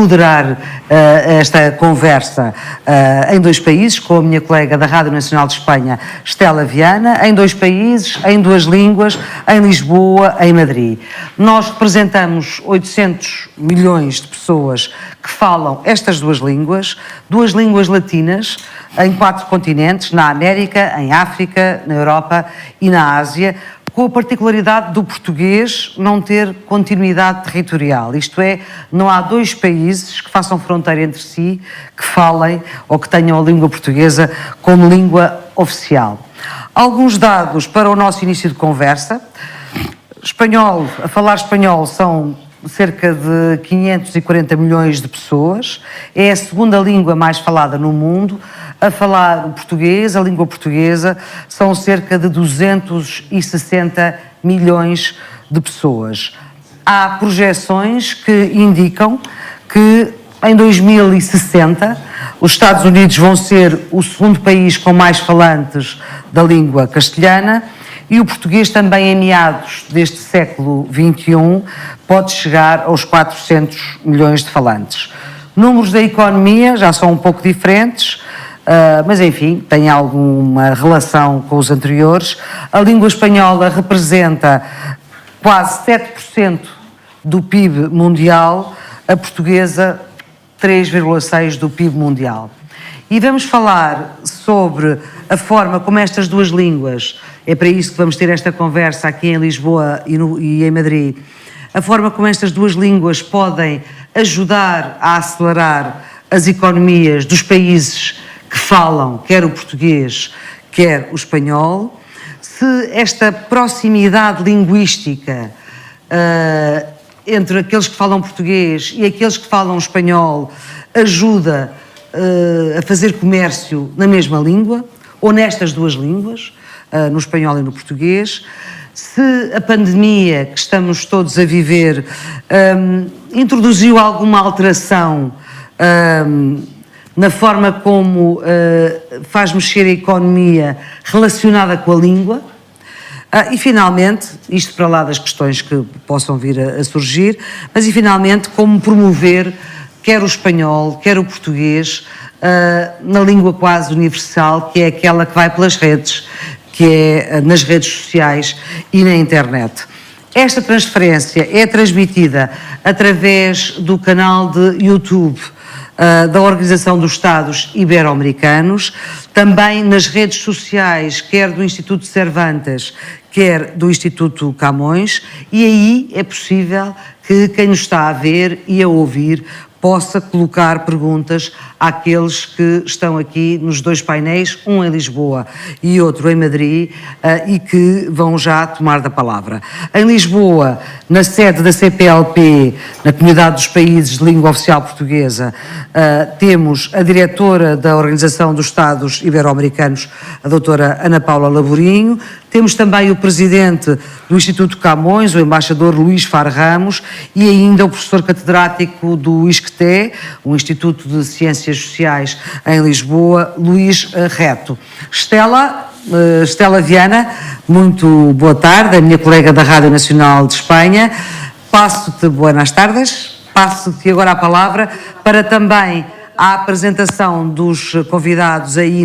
moderar esta conversa em 2 países, com a minha colega da Rádio Nacional de Espanha, Stella Viana, em 2 países, em 2 línguas, em Lisboa, em Madrid. Nós representamos 800 milhões de pessoas que falam estas 2 línguas latinas, em 4 continentes, na América, em África, na Europa e na Ásia, com a particularidade do português não ter continuidade territorial. Isto é, não há 2 países que façam fronteira entre si, que falem ou que tenham a língua portuguesa como língua oficial. Alguns dados para o nosso início de conversa. A falar espanhol são cerca de 540 milhões de pessoas, é a 2ª língua mais falada no mundo. A falar o português, a língua portuguesa, são cerca de 260 milhões de pessoas. Há projeções que indicam que em 2060 os Estados Unidos vão ser o 2º país com mais falantes da língua castelhana e o português também em meados deste século XXI pode chegar aos 400 milhões de falantes. Números da economia já são um pouco diferentes, mas enfim, tem alguma relação com os anteriores. A língua espanhola representa quase 7% do PIB mundial, a portuguesa 3,6% do PIB mundial. E vamos falar sobre a forma como estas 2 línguas, é para isso que vamos ter esta conversa aqui em Lisboa e em Madrid, a forma como estas 2 línguas podem ajudar a acelerar as economias dos países que falam quer o português, quer o espanhol, se esta proximidade linguística entre aqueles que falam português e aqueles que falam espanhol ajuda a fazer comércio na mesma língua, ou nestas 2 línguas, no espanhol e no português, se a pandemia que estamos todos a viver introduziu alguma alteração na forma como faz mexer a economia relacionada com a língua. E finalmente, isto para lá das questões que possam vir a surgir, mas e finalmente como promover quer o espanhol, quer o português na língua quase universal, que é aquela que vai pelas redes, que é nas redes sociais e na internet. Esta transferência é transmitida através do canal de YouTube da Organização dos Estados Ibero-Americanos, também nas redes sociais, quer do Instituto Cervantes, quer do Instituto Camões, e aí é possível que quem nos está a ver e a ouvir possa colocar perguntas àqueles que estão aqui nos 2 painéis, um em Lisboa e outro em Madrid, e que vão já tomar da palavra. Em Lisboa, na sede da CPLP, na Comunidade dos Países de Língua Oficial Portuguesa, temos a diretora da Organização dos Estados Ibero-Americanos, a doutora Ana Paula Laborinho, temos também o presidente do Instituto Camões, o embaixador Luís Faro Ramos, e ainda o professor catedrático do ISCTE, o Instituto de Ciências Sociais em Lisboa, Luís Reto. Stella Viana, muito boa tarde, a minha colega da Rádio Nacional de Espanha. Passo-te buenas tardes, passo-te agora a palavra para também a apresentação dos convidados aí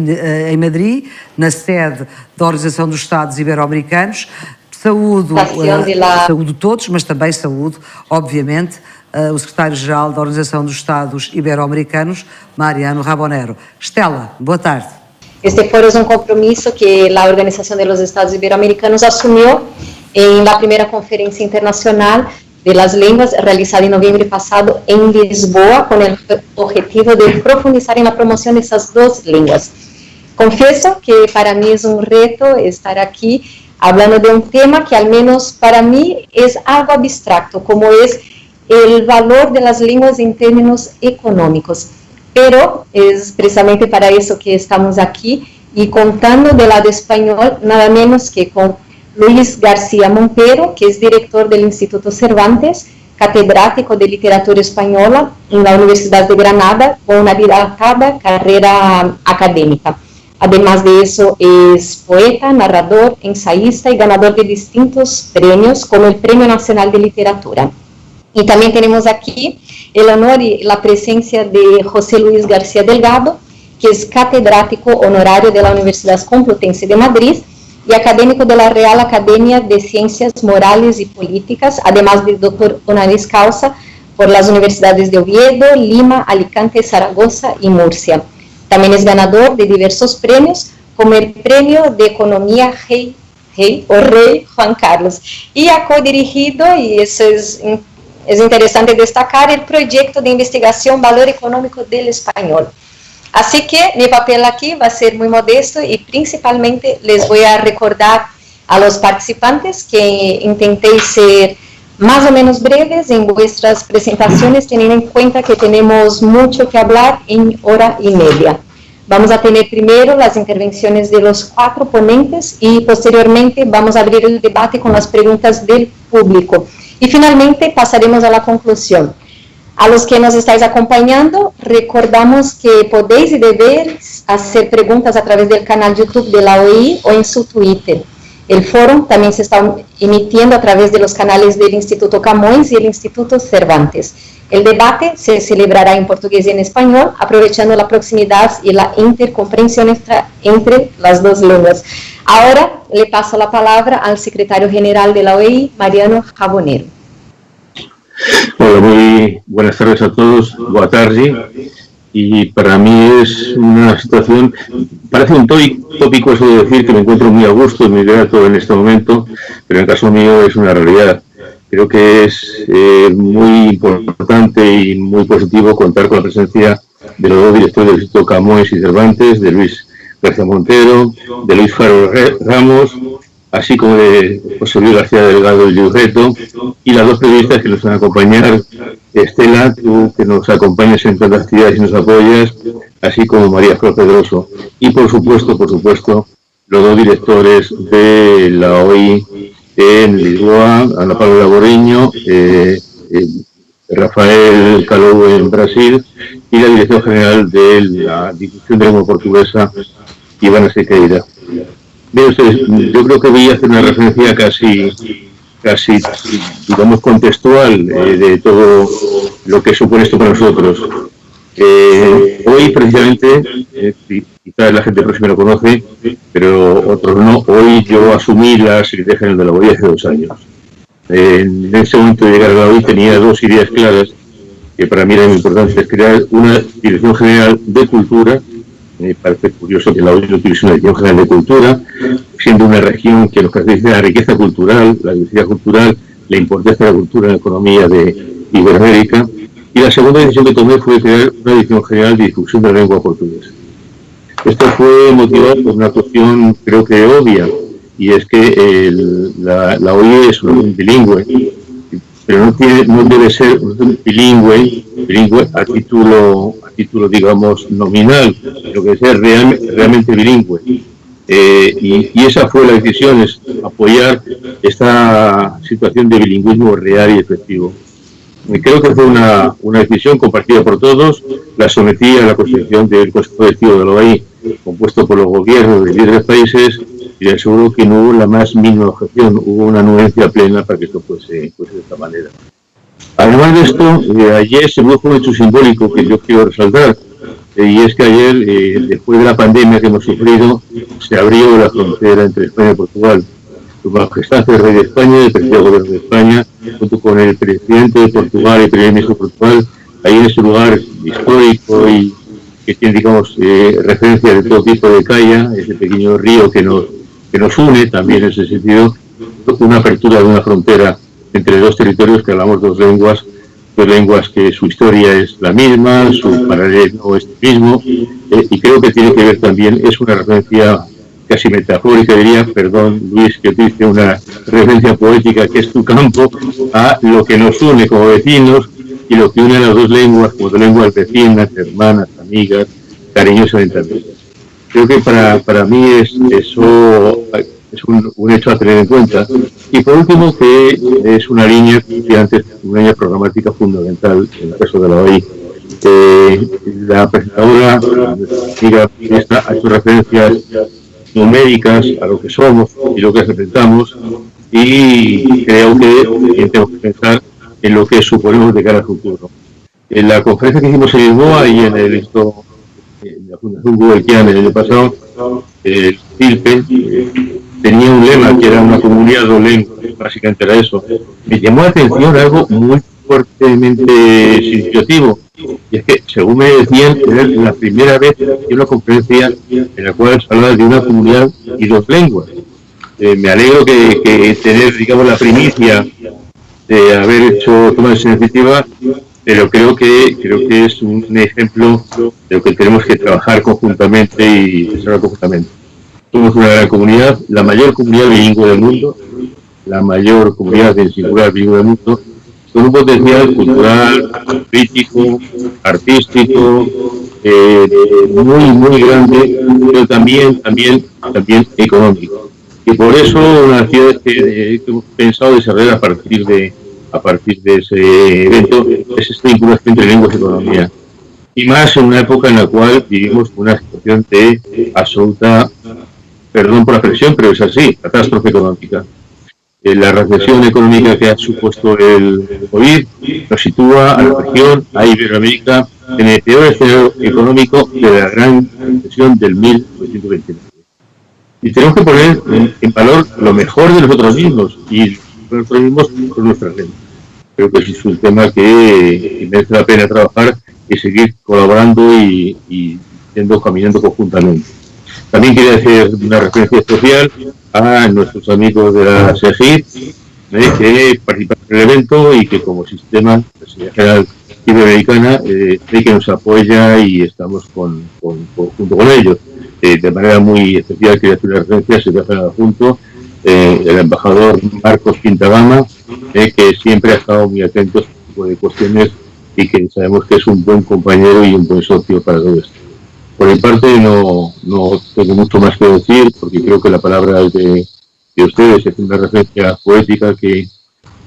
em Madrid, na sede da Organização dos Estados Ibero-Americanos. Saúdo todos, mas também saúdo, obviamente, o secretário-geral da Organização dos Estados Ibero-Americanos, Mariano Rabanero. Stella, boa tarde. Este foro es un compromiso que la Organización de los Estados Iberoamericanos asumió en la primera conferencia internacional de las lenguas realizada en noviembre pasado en Lisboa, con el objetivo de profundizar en la promoción de esas 2 lenguas. Confieso que para mí es un reto estar aquí hablando de un tema que al menos para mí es algo abstracto, como es el valor de las lenguas en términos económicos. Pero es precisamente para eso que estamos aquí y contando del lado español, nada menos que con Luis García Montero, que es director del Instituto Cervantes, catedrático de literatura española en la Universidad de Granada, con una dilatada carrera académica. Además de eso, es poeta, narrador, ensayista y ganador de distintos premios, como el Premio Nacional de Literatura. Y también tenemos aquí el honor y la presencia de José Luis García Delgado, que es catedrático honorario de la Universidad Complutense de Madrid y académico de la Real Academia de Ciencias Morales y Políticas, además de doctor honoris causa por las universidades de Oviedo, Lima, Alicante, Zaragoza y Murcia. También es ganador de diversos premios, como el Premio de Economía Rey Juan Carlos, y ha codirigido, y eso es interesante destacar, el proyecto de investigación Valor Económico del Español. Así que mi papel aquí va a ser muy modesto y principalmente les voy a recordar a los participantes que intentéis ser más o menos breves en vuestras presentaciones, teniendo en cuenta que tenemos mucho que hablar en hora y media. Vamos a tener primero las intervenciones de los 4 ponentes y posteriormente vamos a abrir el debate con las preguntas del público. Y finalmente pasaremos a la conclusión. A los que nos estáis acompañando, recordamos que podéis y debéis hacer preguntas a través del canal YouTube de la OI o en su Twitter. El foro también se está emitiendo a través de los canales del Instituto Camões y el Instituto Cervantes. El debate se celebrará en portugués y en español, aprovechando la proximidad y la intercomprensión entre las dos lenguas. Ahora le paso la palabra al secretario general de la OEI, Mariano Jabonero. Hola, muy buenas tardes a todos, boa tarde. Y para mí es una situación, parece un tópico eso de decir que me encuentro muy a gusto y muy grato en este momento, pero en el caso mío es una realidad. Creo que es muy importante y muy positivo contar con la presencia de los 2 directores del Instituto Camões y Cervantes, de Luis García Montero, de Luis Faro Ramos, así como de José Luis García Delgado y Luis Reto, y las 2 periodistas que nos van a acompañar, Estela, tú que nos acompañas en todas las actividades y nos apoyas, así como María Flor Pedroso, y por supuesto, los 2 directores de la OI en Lisboa, Ana Paula Borriño, Rafael Calou en Brasil, y la directora general de la Difusión de Lengua Portuguesa, Ivana Sequeira. Bien, ustedes, yo creo que voy a hacer una referencia casi digamos, contextual de todo lo que supone esto para nosotros. Hoy, precisamente, quizás la gente próxima lo conoce, pero otros no, hoy yo asumí la Secretaría General de la OI hace 2 años. En ese momento de llegar a la OI tenía 2 ideas claras, que para mí eran muy importantes: crear una Dirección General de Cultura. Me parece curioso que la OI no tuviese una Dirección General de Cultura, siendo una región que nos caracteriza la riqueza cultural, la diversidad cultural, la importancia de la cultura en la economía de Iberoamérica. Y la segunda decisión que tomé fue crear una Dirección General de Difusión de la Lengua Portuguesa. Esto fue motivado por una cuestión, creo que obvia, y es que la OI es una organización bilingüe, pero no debe ser bilingüe a título, digamos, nominal, sino que debe ser realmente bilingüe. Y esa fue la decisión, es apoyar esta situación de bilingüismo real y efectivo. Creo que fue una decisión compartida por todos. La sometí a la constitución del Consejo Directivo de la OI, compuesto por los gobiernos de 10 países, y les aseguro que no hubo la más mínima objeción, hubo una anuencia plena para que esto fuese de esta manera. Además de esto, ayer se produjo un hecho simbólico que yo quiero resaltar, y es que ayer, después de la pandemia que hemos sufrido, se abrió la frontera entre España y Portugal. Su Majestad el Rey de España, el Presidente del Gobierno de España, junto con el Presidente de Portugal y el Primer Ministro de Portugal, ahí en ese lugar histórico y que tiene, digamos, referencia de todo tipo de calla, ese pequeño río que nos une también en ese sentido, una apertura de una frontera entre 2 territorios que hablamos 2 lenguas que su historia es la misma, su paralelo es el mismo, y creo que tiene que ver también, es una referencia casi metafórica, diría, perdón Luis, que utilice una referencia poética que es tu campo, a lo que nos une como vecinos y lo que une a las 2 lenguas como 2 lenguas vecinas, hermanas, amigas, cariñosamente amigas. Creo que para mí eso es un hecho a tener en cuenta. Y por último, que es una línea, que antes una línea programática fundamental en el caso de la OI. La presentadora, ha hecho referencias numéricas a lo que somos y lo que representamos, y creo que tenemos que pensar en lo que suponemos de cara al futuro. En la conferencia que hicimos en Lisboa y en la Fundación Guggenheim el año pasado, el CIRPE tenía un lema que era una comunidad de lenguas, básicamente era eso. Me llamó la atención algo muy fuertemente significativo, y es que, según me decían, era la primera vez en una conferencia en la cual se hablaba de una comunidad y dos lenguas. Me alegro que tener, digamos, la primicia de haber hecho toma de esa iniciativa, pero creo que es un ejemplo de lo que tenemos que trabajar conjuntamente y desarrollar conjuntamente. Somos una gran comunidad, la mayor comunidad bilingüe del mundo, la mayor comunidad en singular bilingüe del mundo, con un potencial cultural, político, artístico, muy grande, pero también económico. Y por eso una actividad que hemos pensado desarrollar a partir de ese evento es esta vinculación entre lenguas y economía. Y más en una época en la cual vivimos una situación de absoluta, perdón por la expresión, pero es así, catástrofe económica. La recesión económica que ha supuesto el COVID nos sitúa a la región, a Iberoamérica, en el peor escenario económico de la gran recesión del 1929. Y tenemos que poner en valor lo mejor de nosotros mismos, y nosotros mismos con nuestras lenguas. Creo que es un tema que merece la pena trabajar y seguir colaborando y caminando conjuntamente. También quería hacer una referencia especial a nuestros amigos de la SEGIP, que participan en el evento y que como sistema, la Secretaría General Iberoamericana, que nos apoya y estamos junto con ellos. De manera muy especial quería hacer una referencia, se voy a hacer junto, el embajador Marcos Quintagama, que siempre ha estado muy atento a este tipo de cuestiones y que sabemos que es un buen compañero y un buen socio para todo esto. Por mi parte no tengo mucho más que decir, porque creo que la palabra es de ustedes, es una referencia poética que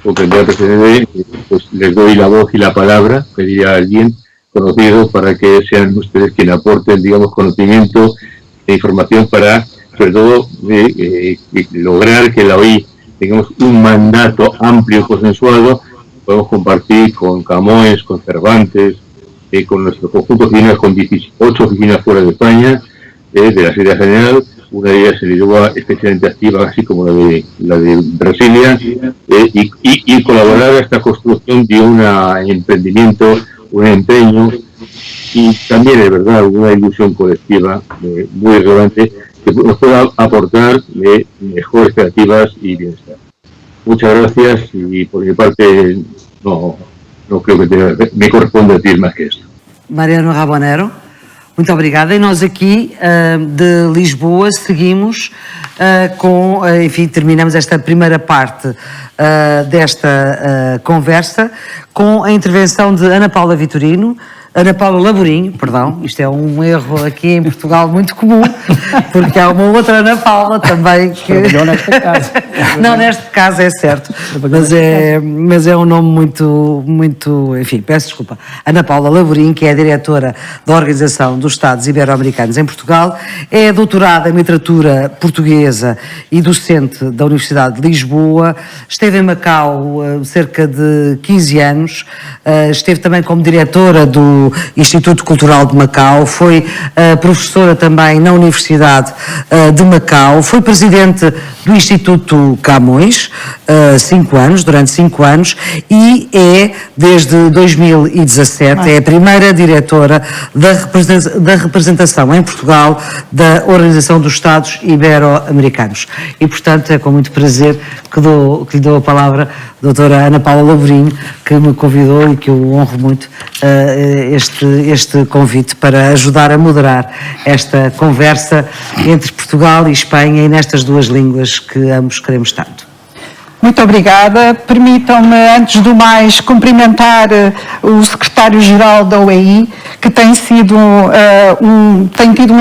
comprendía el presidente, pues les doy la voz y la palabra, pediría a alguien conocido para que sean ustedes quienes aporten, digamos, conocimiento e información para, sobre todo, lograr que la OI tengamos un mandato amplio y consensuado, podemos compartir con Camões, con Cervantes, con nuestro conjunto de oficinas, con 18 oficinas fuera de España, de la Secretaría General, una de ellas en Lisboa especialmente activa, así como la de Brasilia, y colaborar a esta construcción de un emprendimiento, un empeño, y también, de verdad, una ilusión colectiva muy relevante que nos pueda aportar mejores creativas y bienestar. Muchas gracias, y por mi parte no creo que me corresponde decir más que esto. Mariano Rabanero, muito obrigada. E nós aqui de Lisboa seguimos enfim, terminamos esta primeira parte desta conversa com a intervenção de Ana Paula Vitorino, Ana Paula Laborinho, perdão, isto é um erro aqui em Portugal muito comum, porque há uma outra Ana Paula também que... Não neste caso. Não, neste caso é certo, mas é um nome muito, enfim, peço desculpa. Ana Paula Laborinho, que é a diretora da Organização dos Estados Ibero-Americanos em Portugal, é doutorada em literatura portuguesa e docente da Universidade de Lisboa, esteve em Macau cerca de 15 anos, esteve também como diretora do Instituto Cultural de Macau, foi professora também na Universidade de Macau, foi presidente do Instituto Camões, durante 5 anos, e é, desde 2017, é a primeira diretora da representação em Portugal da Organização dos Estados Ibero-Americanos. E, portanto, é com muito prazer que lhe dou a palavra, doutora Ana Paula Laborinho, que me convidou e que eu honro muito este convite para ajudar a moderar esta conversa entre Portugal e Espanha e nestas duas línguas que ambos queremos tanto. Muito obrigada. Permitam-me, antes do mais, cumprimentar o secretário-geral da OEI, que tem tido um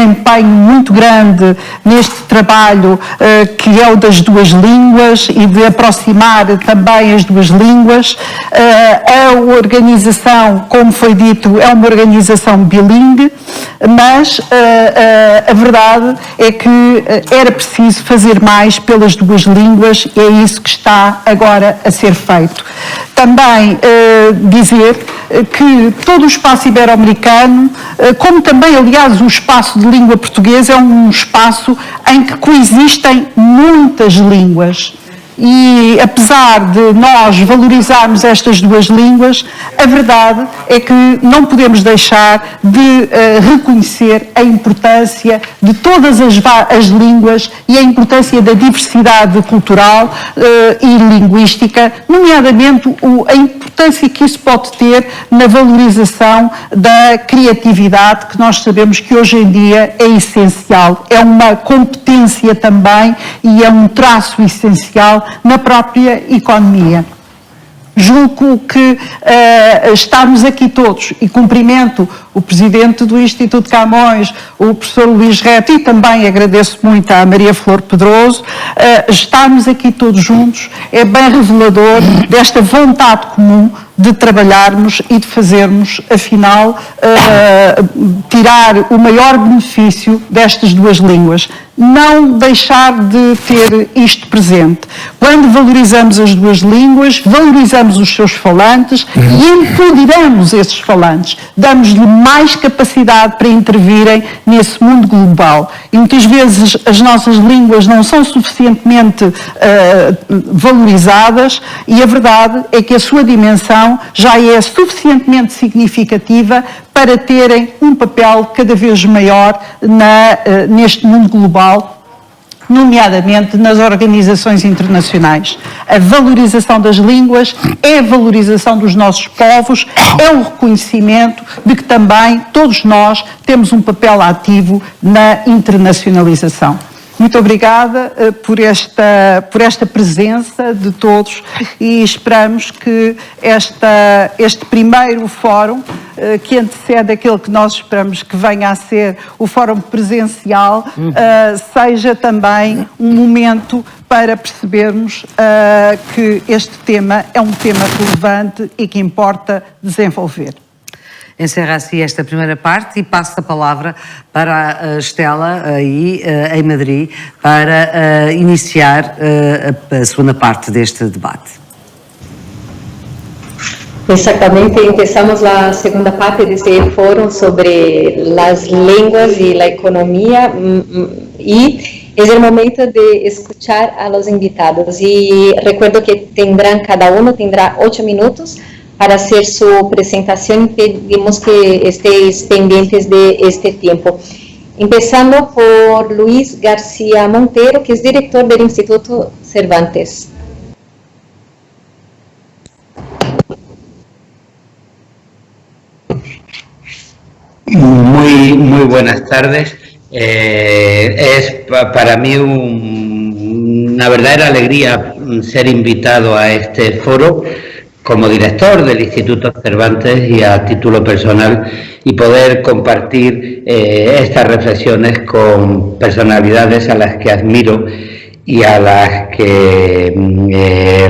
empenho muito grande neste trabalho que é o das duas línguas e de aproximar também as duas línguas. A organização, como foi dito, é uma organização bilingue, mas a verdade é que era preciso fazer mais pelas duas línguas e é isso que está está agora a ser feito. Também dizer que todo o espaço ibero-americano, como também, aliás, o espaço de língua portuguesa, é um espaço em que coexistem muitas línguas. E apesar de nós valorizarmos estas duas línguas, a verdade é que não podemos deixar de reconhecer a importância de todas as línguas e a importância da diversidade cultural e linguística, nomeadamente a importância que isso pode ter na valorização da criatividade, que nós sabemos que hoje em dia é essencial, é uma competência também e é um traço essencial na própria economia. Julgo que estarmos aqui todos, e cumprimento o Presidente do Instituto Camões, o professor Luís Reto, e também agradeço muito à Maria Flor Pedroso, estarmos aqui todos juntos é bem revelador desta vontade comum de trabalharmos e de fazermos, afinal, tirar o maior benefício destas duas línguas. Não deixar de ter isto presente. Quando valorizamos as duas línguas, valorizamos os seus falantes e empoderamos esses falantes. Damos-lhe mais capacidade para intervirem nesse mundo global. E muitas vezes as nossas línguas não são suficientemente valorizadas e a verdade é que a sua dimensão já é suficientemente significativa para terem um papel cada vez maior neste mundo global, nomeadamente nas organizações internacionais. A valorização das línguas é a valorização dos nossos povos, é o reconhecimento de que também todos nós temos um papel ativo na internacionalização. Muito obrigada por esta presença de todos e esperamos que este primeiro fórum, que antecede aquele que nós esperamos que venha a ser o fórum presencial, seja também um momento para percebermos que este tema é um tema relevante e que importa desenvolver. Encerra assim esta primeira parte e passo a palavra para a Estela, aí em Madrid, para iniciar a segunda parte deste debate. Exactamente, empezamos la segunda parte de este foro sobre las lenguas y la economía y es el momento de escuchar a los invitados y recuerdo que cada uno tendrá 8 minutos para hacer su presentación y pedimos que estéis pendientes de este tiempo. Empezando por Luis García Montero, que es director del Instituto Cervantes. Muy buenas tardes. Es para mí una verdadera alegría ser invitado a este foro como director del Instituto Cervantes y a título personal y poder compartir estas reflexiones con personalidades a las que admiro y a las que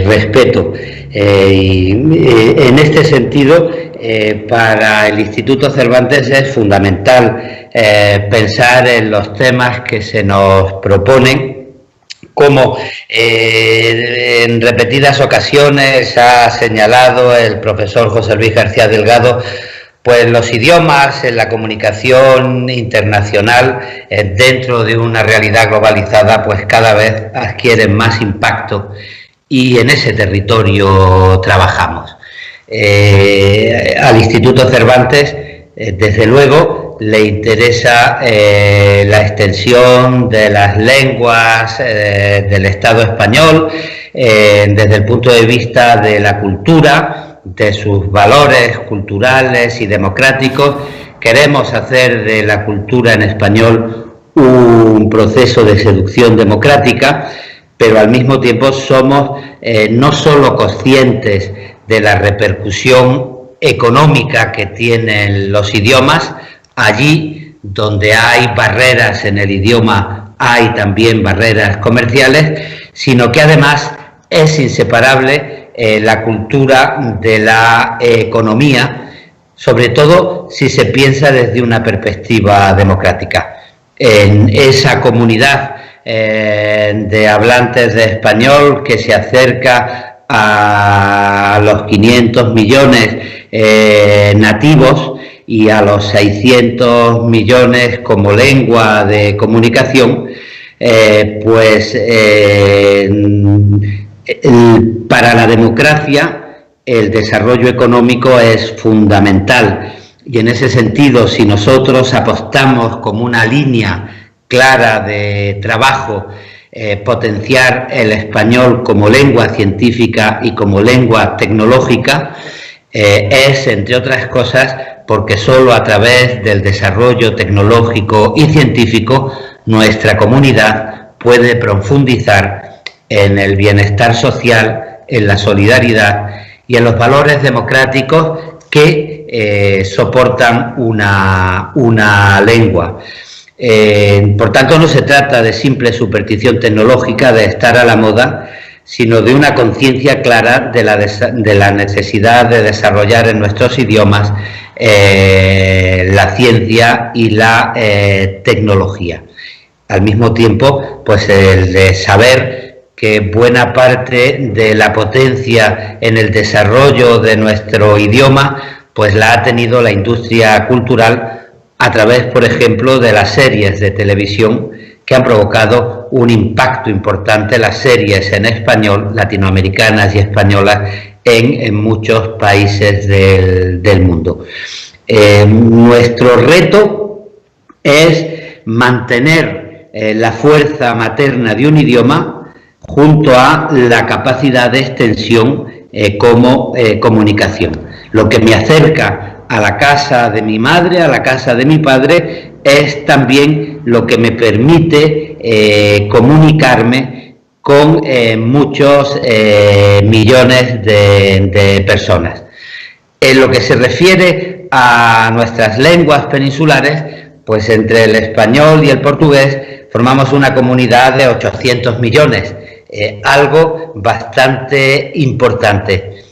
respeto. Y en este sentido, para el Instituto Cervantes es fundamental pensar en los temas que se nos proponen. Como en repetidas ocasiones ha señalado el profesor José Luis García Delgado, pues los idiomas en la comunicación internacional dentro de una realidad globalizada pues cada vez adquieren más impacto y en ese territorio trabajamos. Al Instituto Cervantes, desde luego, le interesa la extensión de las lenguas del Estado español desde el punto de vista de la cultura, de sus valores culturales y democráticos. Queremos hacer de la cultura en español un proceso de seducción democrática, pero al mismo tiempo somos no solo conscientes de la repercusión económica que tienen los idiomas. Allí donde hay barreras en el idioma hay también barreras comerciales, sino que además es inseparable la cultura de la economía, sobre todo si se piensa desde una perspectiva democrática. En esa comunidad de hablantes de español que se acerca a los 500 millones nativos y a los 600 millones como lengua de comunicación, para la democracia el desarrollo económico es fundamental, y en ese sentido, si nosotros apostamos como una línea clara de trabajo potenciar el español como lengua científica y como lengua tecnológica, es, entre otras cosas, porque solo a través del desarrollo tecnológico y científico nuestra comunidad puede profundizar en el bienestar social, en la solidaridad y en los valores democráticos que soportan una lengua. Por tanto, no se trata de simple superstición tecnológica, de estar a la moda, sino de una conciencia clara de la necesidad de desarrollar en nuestros idiomas la ciencia y la tecnología. Al mismo tiempo, pues el de saber que buena parte de la potencia en el desarrollo de nuestro idioma pues la ha tenido la industria cultural a través, por ejemplo, de las series de televisión que han provocado un impacto importante, las series en español, latinoamericanas y españolas, en muchos países del mundo. Nuestro reto es mantener la fuerza materna de un idioma junto a la capacidad de extensión como comunicación. Lo que me acerca a la casa de mi madre, a la casa de mi padre, es también lo que me permite comunicarme con muchos millones de personas. En lo que se refiere a nuestras lenguas peninsulares, pues entre el español y el portugués formamos una comunidad de 800 millones, algo bastante importante.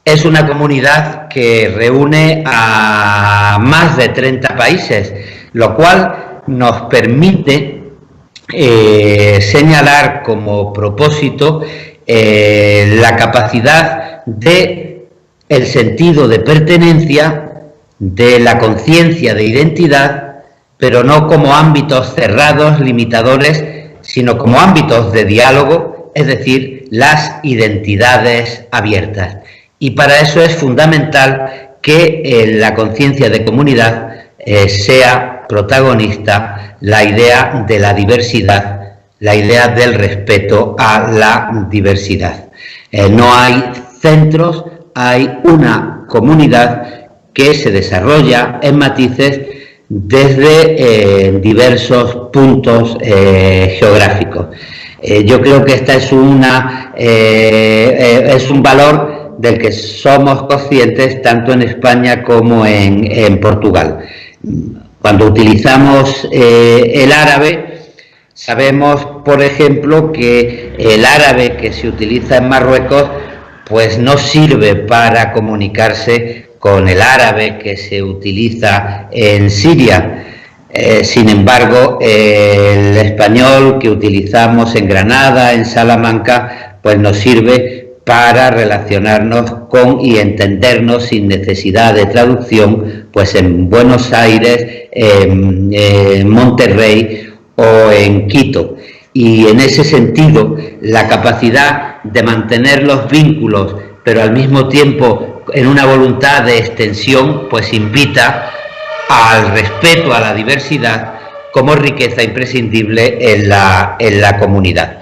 Es una comunidad que reúne a más de 30 países, lo cual nos permite señalar como propósito la capacidad de el sentido de pertenencia, de la conciencia de identidad, pero no como ámbitos cerrados, limitadores, sino como ámbitos de diálogo, es decir, las identidades abiertas. Y para eso es fundamental que en la conciencia de comunidad sea protagonista la idea de la diversidad, la idea del respeto a la diversidad. No hay centros, hay una comunidad que se desarrolla en matices desde diversos puntos geográficos. Yo creo que esta es un valor del que somos conscientes tanto en España como en Portugal. Cuando utilizamos el árabe, sabemos, por ejemplo, que el árabe que se utiliza en Marruecos pues no sirve para comunicarse con el árabe que se utiliza en Siria. Sin embargo, el español que utilizamos en Granada, en Salamanca, pues nos sirve para relacionarnos con y entendernos sin necesidad de traducción, pues en Buenos Aires, en Monterrey o en Quito. Y en ese sentido, la capacidad de mantener los vínculos, pero al mismo tiempo en una voluntad de extensión, pues invita al respeto a la diversidad como riqueza imprescindible en la comunidad.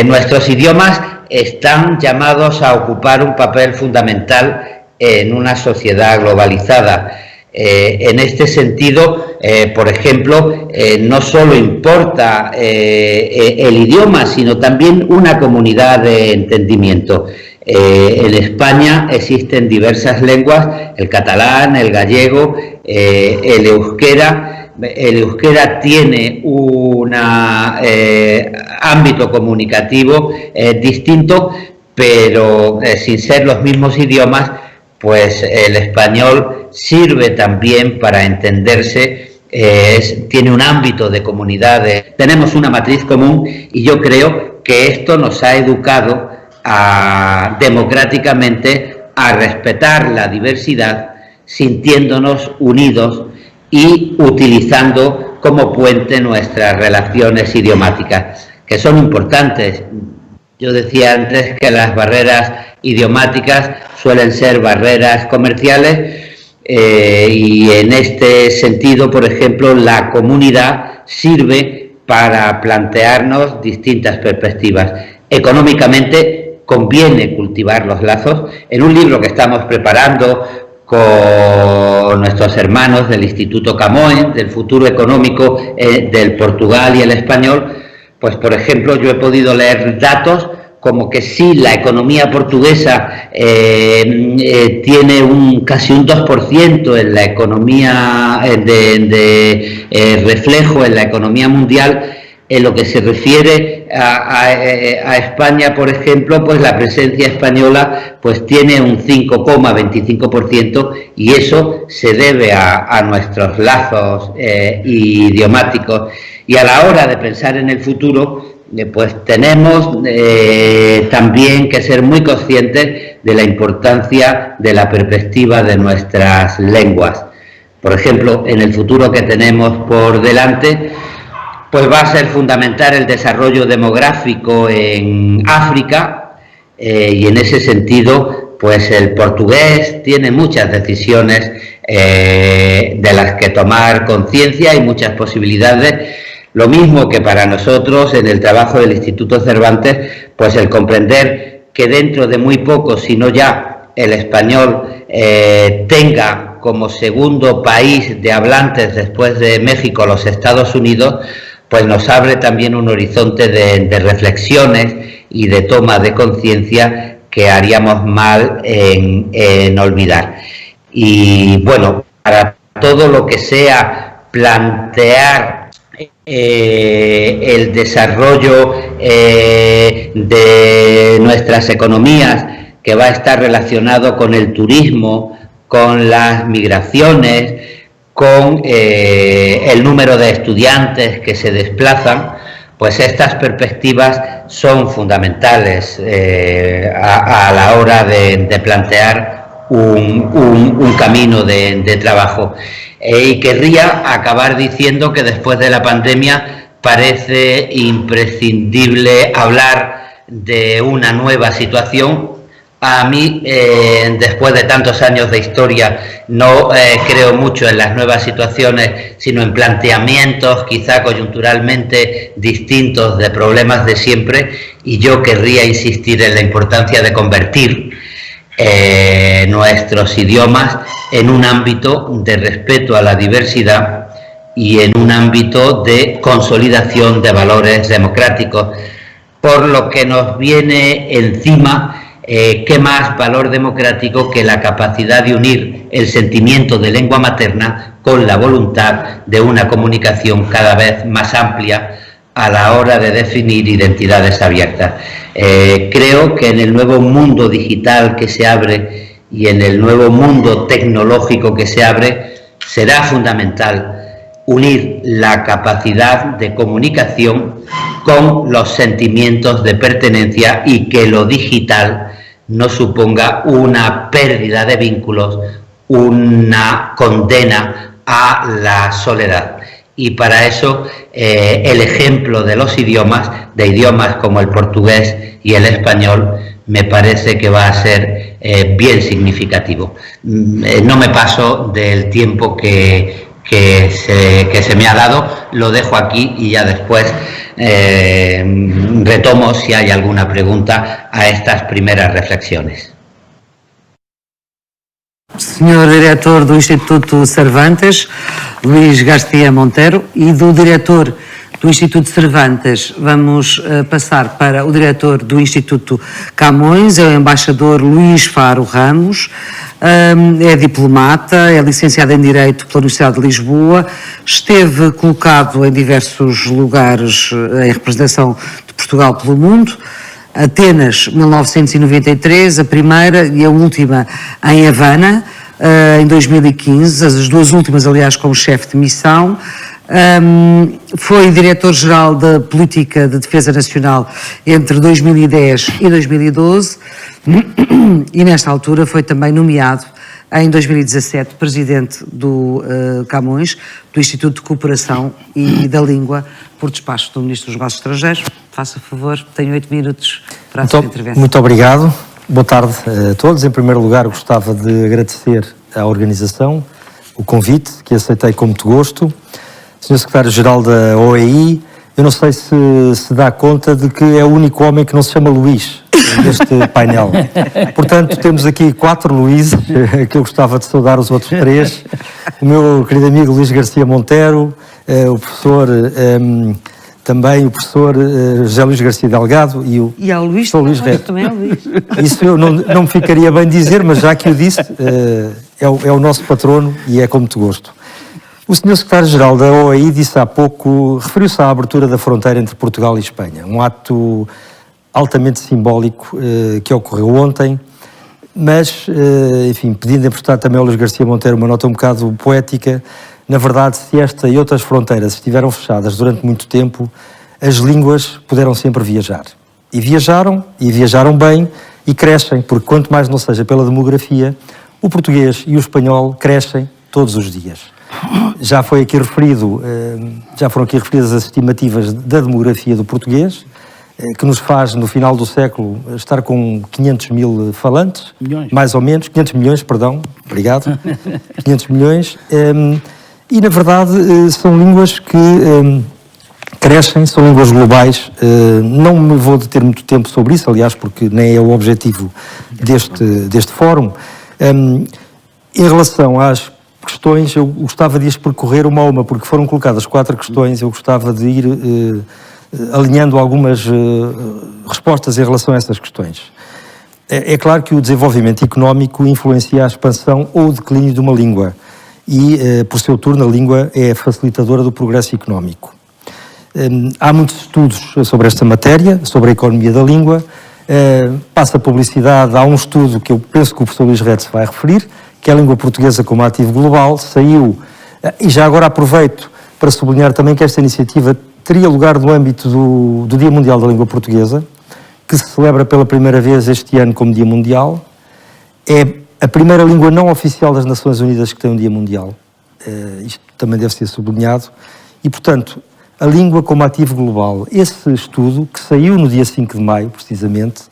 Nuestros idiomas están llamados a ocupar un papel fundamental en una sociedad globalizada. En este sentido, por ejemplo, no solo importa el idioma, sino también una comunidad de entendimiento. En España existen diversas lenguas, el catalán, el gallego, el euskera. El euskera tiene un ámbito comunicativo distinto, pero sin ser los mismos idiomas, pues el español sirve también para entenderse tiene un ámbito de comunidades, tenemos una matriz común y yo creo que esto nos ha educado democráticamente a respetar la diversidad, sintiéndonos unidos y utilizando como puente nuestras relaciones idiomáticas, que son importantes. Yo decía antes que las barreras idiomáticas suelen ser barreras comerciales y en este sentido, por ejemplo, la comunidad sirve para plantearnos distintas perspectivas. Económicamente conviene cultivar los lazos. En un libro que estamos preparando con nuestros hermanos del Instituto Camões, del futuro económico del Portugal y el español, pues por ejemplo yo he podido leer datos como que sí, la economía portuguesa tiene casi un 2% en la economía reflejo en la economía mundial. En lo que se refiere a España, por ejemplo, pues la presencia española pues tiene un 5,25% y eso se debe a nuestros lazos idiomáticos. Y a la hora de pensar en el futuro, pues tenemos también que ser muy conscientes de la importancia de la perspectiva de nuestras lenguas. Por ejemplo, en el futuro que tenemos por delante, pues va a ser fundamental el desarrollo demográfico en África y en ese sentido, pues el portugués tiene muchas decisiones de las que tomar conciencia y muchas posibilidades. Lo mismo que para nosotros en el trabajo del Instituto Cervantes, pues el comprender que dentro de muy poco, si no ya, el español tenga como segundo país de hablantes después de México los Estados Unidos, pues nos abre también un horizonte de reflexiones y de toma de conciencia que haríamos mal en olvidar. Y bueno, para todo lo que sea plantear el desarrollo de nuestras economías, que va a estar relacionado con el turismo, con las migraciones, con el número de estudiantes que se desplazan, pues estas perspectivas son fundamentales a la hora de plantear un camino de trabajo. Y querría acabar diciendo que después de la pandemia parece imprescindible hablar de una nueva situación. A mí, después de tantos años de historia, no creo mucho en las nuevas situaciones, sino en planteamientos quizá coyunturalmente distintos de problemas de siempre, y yo querría insistir en la importancia de convertir nuestros idiomas en un ámbito de respeto a la diversidad y en un ámbito de consolidación de valores democráticos, por lo que nos viene encima. ¿Qué más valor democrático que la capacidad de unir el sentimiento de lengua materna con la voluntad de una comunicación cada vez más amplia a la hora de definir identidades abiertas? Creo que en el nuevo mundo digital que se abre y en el nuevo mundo tecnológico que se abre, será fundamental unir la capacidad de comunicación con los sentimientos de pertenencia y que lo digital no suponga una pérdida de vínculos, una condena a la soledad. Y para eso el ejemplo de los idiomas, de idiomas como el portugués y el español, me parece que va a ser bien significativo. No me paso del tiempo que se me ha dado, lo dejo aquí y ya después retomo si hay alguna pregunta a estas primeras reflexiones. Senhor Diretor do Instituto Cervantes, Luís Garcia Monteiro, e do Diretor do Instituto Cervantes vamos passar para o Diretor do Instituto Camões, é o Embaixador Luís Faro Ramos, é diplomata, é licenciado em Direito pela Universidade de Lisboa, esteve colocado em diversos lugares em representação de Portugal pelo mundo. Atenas, 1993, a primeira e a última em Havana, em 2015, as duas últimas, aliás, como chefe de missão. Foi diretor-geral da Política de Defesa Nacional entre 2010 e 2012 e nesta altura foi também nomeado em 2017 presidente do Camões, do Instituto de Cooperação e da Língua, por despacho do Ministro dos Negócios Estrangeiros. Faça favor, tenho 8 minutos para a sua intervenção. Muito obrigado. Boa tarde a todos. Em primeiro lugar, gostava de agradecer à organização o convite, que aceitei com muito gosto. Sr. Secretário-Geral da OEI, eu não sei se dá conta de que é o único homem que não se chama Luís neste painel. Portanto, temos aqui 4 Luíses, que eu gostava de saudar os outros 3. O meu querido amigo Luís Garcia Monteiro, o professor, também o professor José Luís Garcia Delgado e ao Luís também é o Luís. Isso eu não me ficaria bem dizer, mas já que o disse, é o nosso patrono e é com muito gosto. O Sr. Secretário-Geral da OEI disse há pouco, referiu-se à abertura da fronteira entre Portugal e Espanha, um ato altamente simbólico que ocorreu ontem, mas, enfim, pedindo emprestado também ao Luís Garcia Monteiro uma nota um bocado poética, na verdade, se esta e outras fronteiras estiveram fechadas durante muito tempo, as línguas puderam sempre viajar. E viajaram bem e crescem, porque quanto mais não seja pela demografia, o português e o espanhol crescem todos os dias. Já foram aqui referidas as estimativas da demografia do português, que nos faz, no final do século, estar com 500 mil falantes, mais ou menos, 500 milhões, perdão, obrigado, 500 milhões, e na verdade são línguas que crescem, são línguas globais. Não me vou deter muito tempo sobre isso, aliás, porque nem é o objetivo deste fórum. Em relação às questões, eu gostava de as percorrer uma a uma, porque foram colocadas 4 questões, eu gostava de ir alinhando algumas respostas em relação a essas questões. É claro que o desenvolvimento económico influencia a expansão ou o declínio de uma língua e, por seu turno, a língua é facilitadora do progresso económico. Há muitos estudos sobre esta matéria, sobre a economia da língua. Passa a publicidade, há um estudo que eu penso que o professor Luís Redes vai referir, que é a língua portuguesa como ativo global, saiu, e já agora aproveito para sublinhar também que esta iniciativa teria lugar no âmbito do Dia Mundial da Língua Portuguesa, que se celebra pela primeira vez este ano como Dia Mundial. É a primeira língua não oficial das Nações Unidas que tem um Dia Mundial. Isto também deve ser sublinhado. E, portanto, a língua como ativo global. Esse estudo, que saiu no dia 5 de maio, precisamente,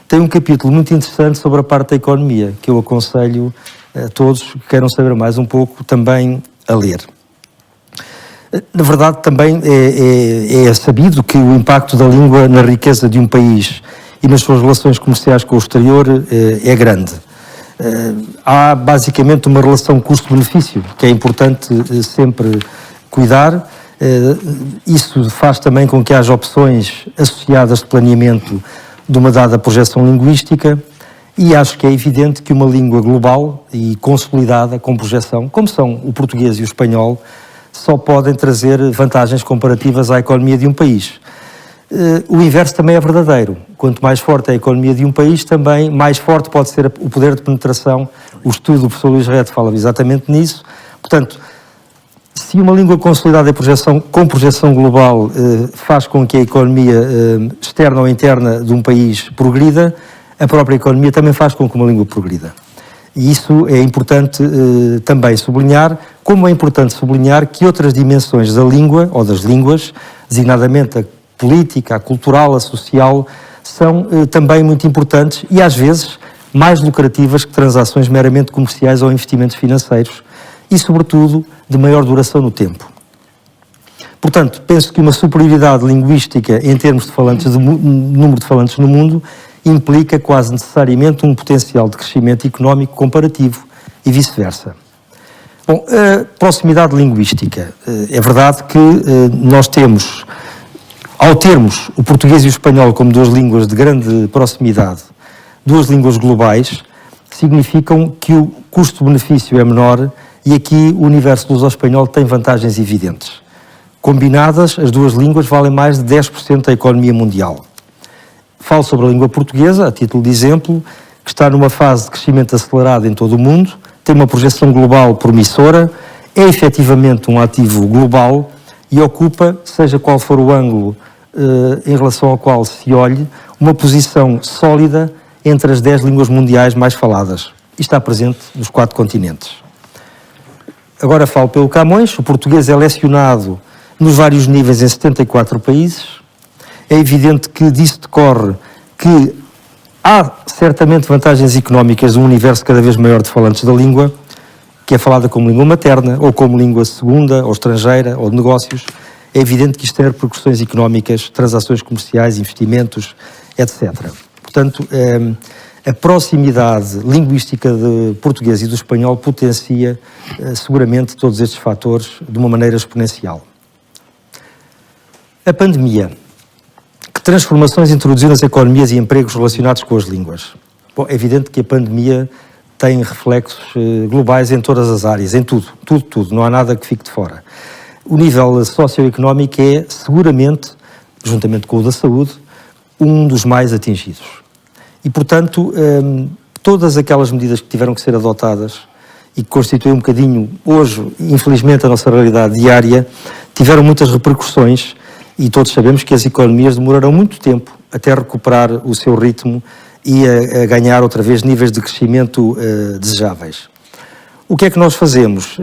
tem um capítulo muito interessante sobre a parte da economia, que eu aconselho a todos que queiram saber mais um pouco também a ler. Na verdade, também é sabido que o impacto da língua na riqueza de um país e nas suas relações comerciais com o exterior é grande. Há basicamente uma relação custo-benefício que é importante sempre cuidar. Isso faz também com que haja opções associadas de planeamento de uma dada projeção linguística, e acho que é evidente que uma língua global e consolidada com projeção, como são o português e o espanhol, só podem trazer vantagens comparativas à economia de um país. O inverso também é verdadeiro. Quanto mais forte é a economia de um país, também mais forte pode ser o poder de penetração. O estudo do professor Luís Redes fala exatamente nisso. Portanto, se uma língua consolidada com projeção global faz com que a economia externa ou interna de um país progrida, a própria economia também faz com que uma língua progrida. E isso é importante também sublinhar, como é importante sublinhar que outras dimensões da língua, ou das línguas, designadamente a política, a cultural, a social, são também muito importantes e às vezes mais lucrativas que transações meramente comerciais ou investimentos financeiros e, sobretudo, de maior duração no tempo. Portanto, penso que uma superioridade linguística em termos de falantes, de número de falantes no mundo, implica quase necessariamente um potencial de crescimento económico comparativo e vice-versa. Bom, a proximidade linguística. É verdade que nós temos, ao termos o português e o espanhol como duas línguas de grande proximidade, duas línguas globais, significam que o custo-benefício é menor e aqui o universo luso-espanhol tem vantagens evidentes. Combinadas, as duas línguas valem mais de 10% da economia mundial. Falo sobre a língua portuguesa, a título de exemplo, que está numa fase de crescimento acelerado em todo o mundo, tem uma projeção global promissora, é efetivamente um ativo global e ocupa, seja qual for o ângulo em relação ao qual se olhe, uma posição sólida entre as 10 línguas mundiais mais faladas. E está presente nos 4 continentes. Agora falo pelo Camões. O português é lecionado nos vários níveis em 74 países. É evidente que disso decorre que há certamente vantagens económicas de um universo cada vez maior de falantes da língua, que é falada como língua materna, ou como língua segunda, ou estrangeira, ou de negócios. É evidente que isto tem repercussões económicas, transações comerciais, investimentos, etc. Portanto, a proximidade linguística do português e do espanhol potencia seguramente todos estes fatores de uma maneira exponencial. A pandemia. Que transformações introduziu nas economias e empregos relacionados com as línguas? Bom, é evidente que a pandemia tem reflexos globais em todas as áreas, em tudo, não há nada que fique de fora. O nível socioeconómico é seguramente, juntamente com o da saúde, um dos mais atingidos. E, portanto, todas aquelas medidas que tiveram que ser adotadas e que constituem um bocadinho, hoje, infelizmente, a nossa realidade diária, tiveram muitas repercussões e todos sabemos que as economias demorarão muito tempo até recuperar o seu ritmo e a ganhar outra vez níveis de crescimento desejáveis. O que é que nós fazemos?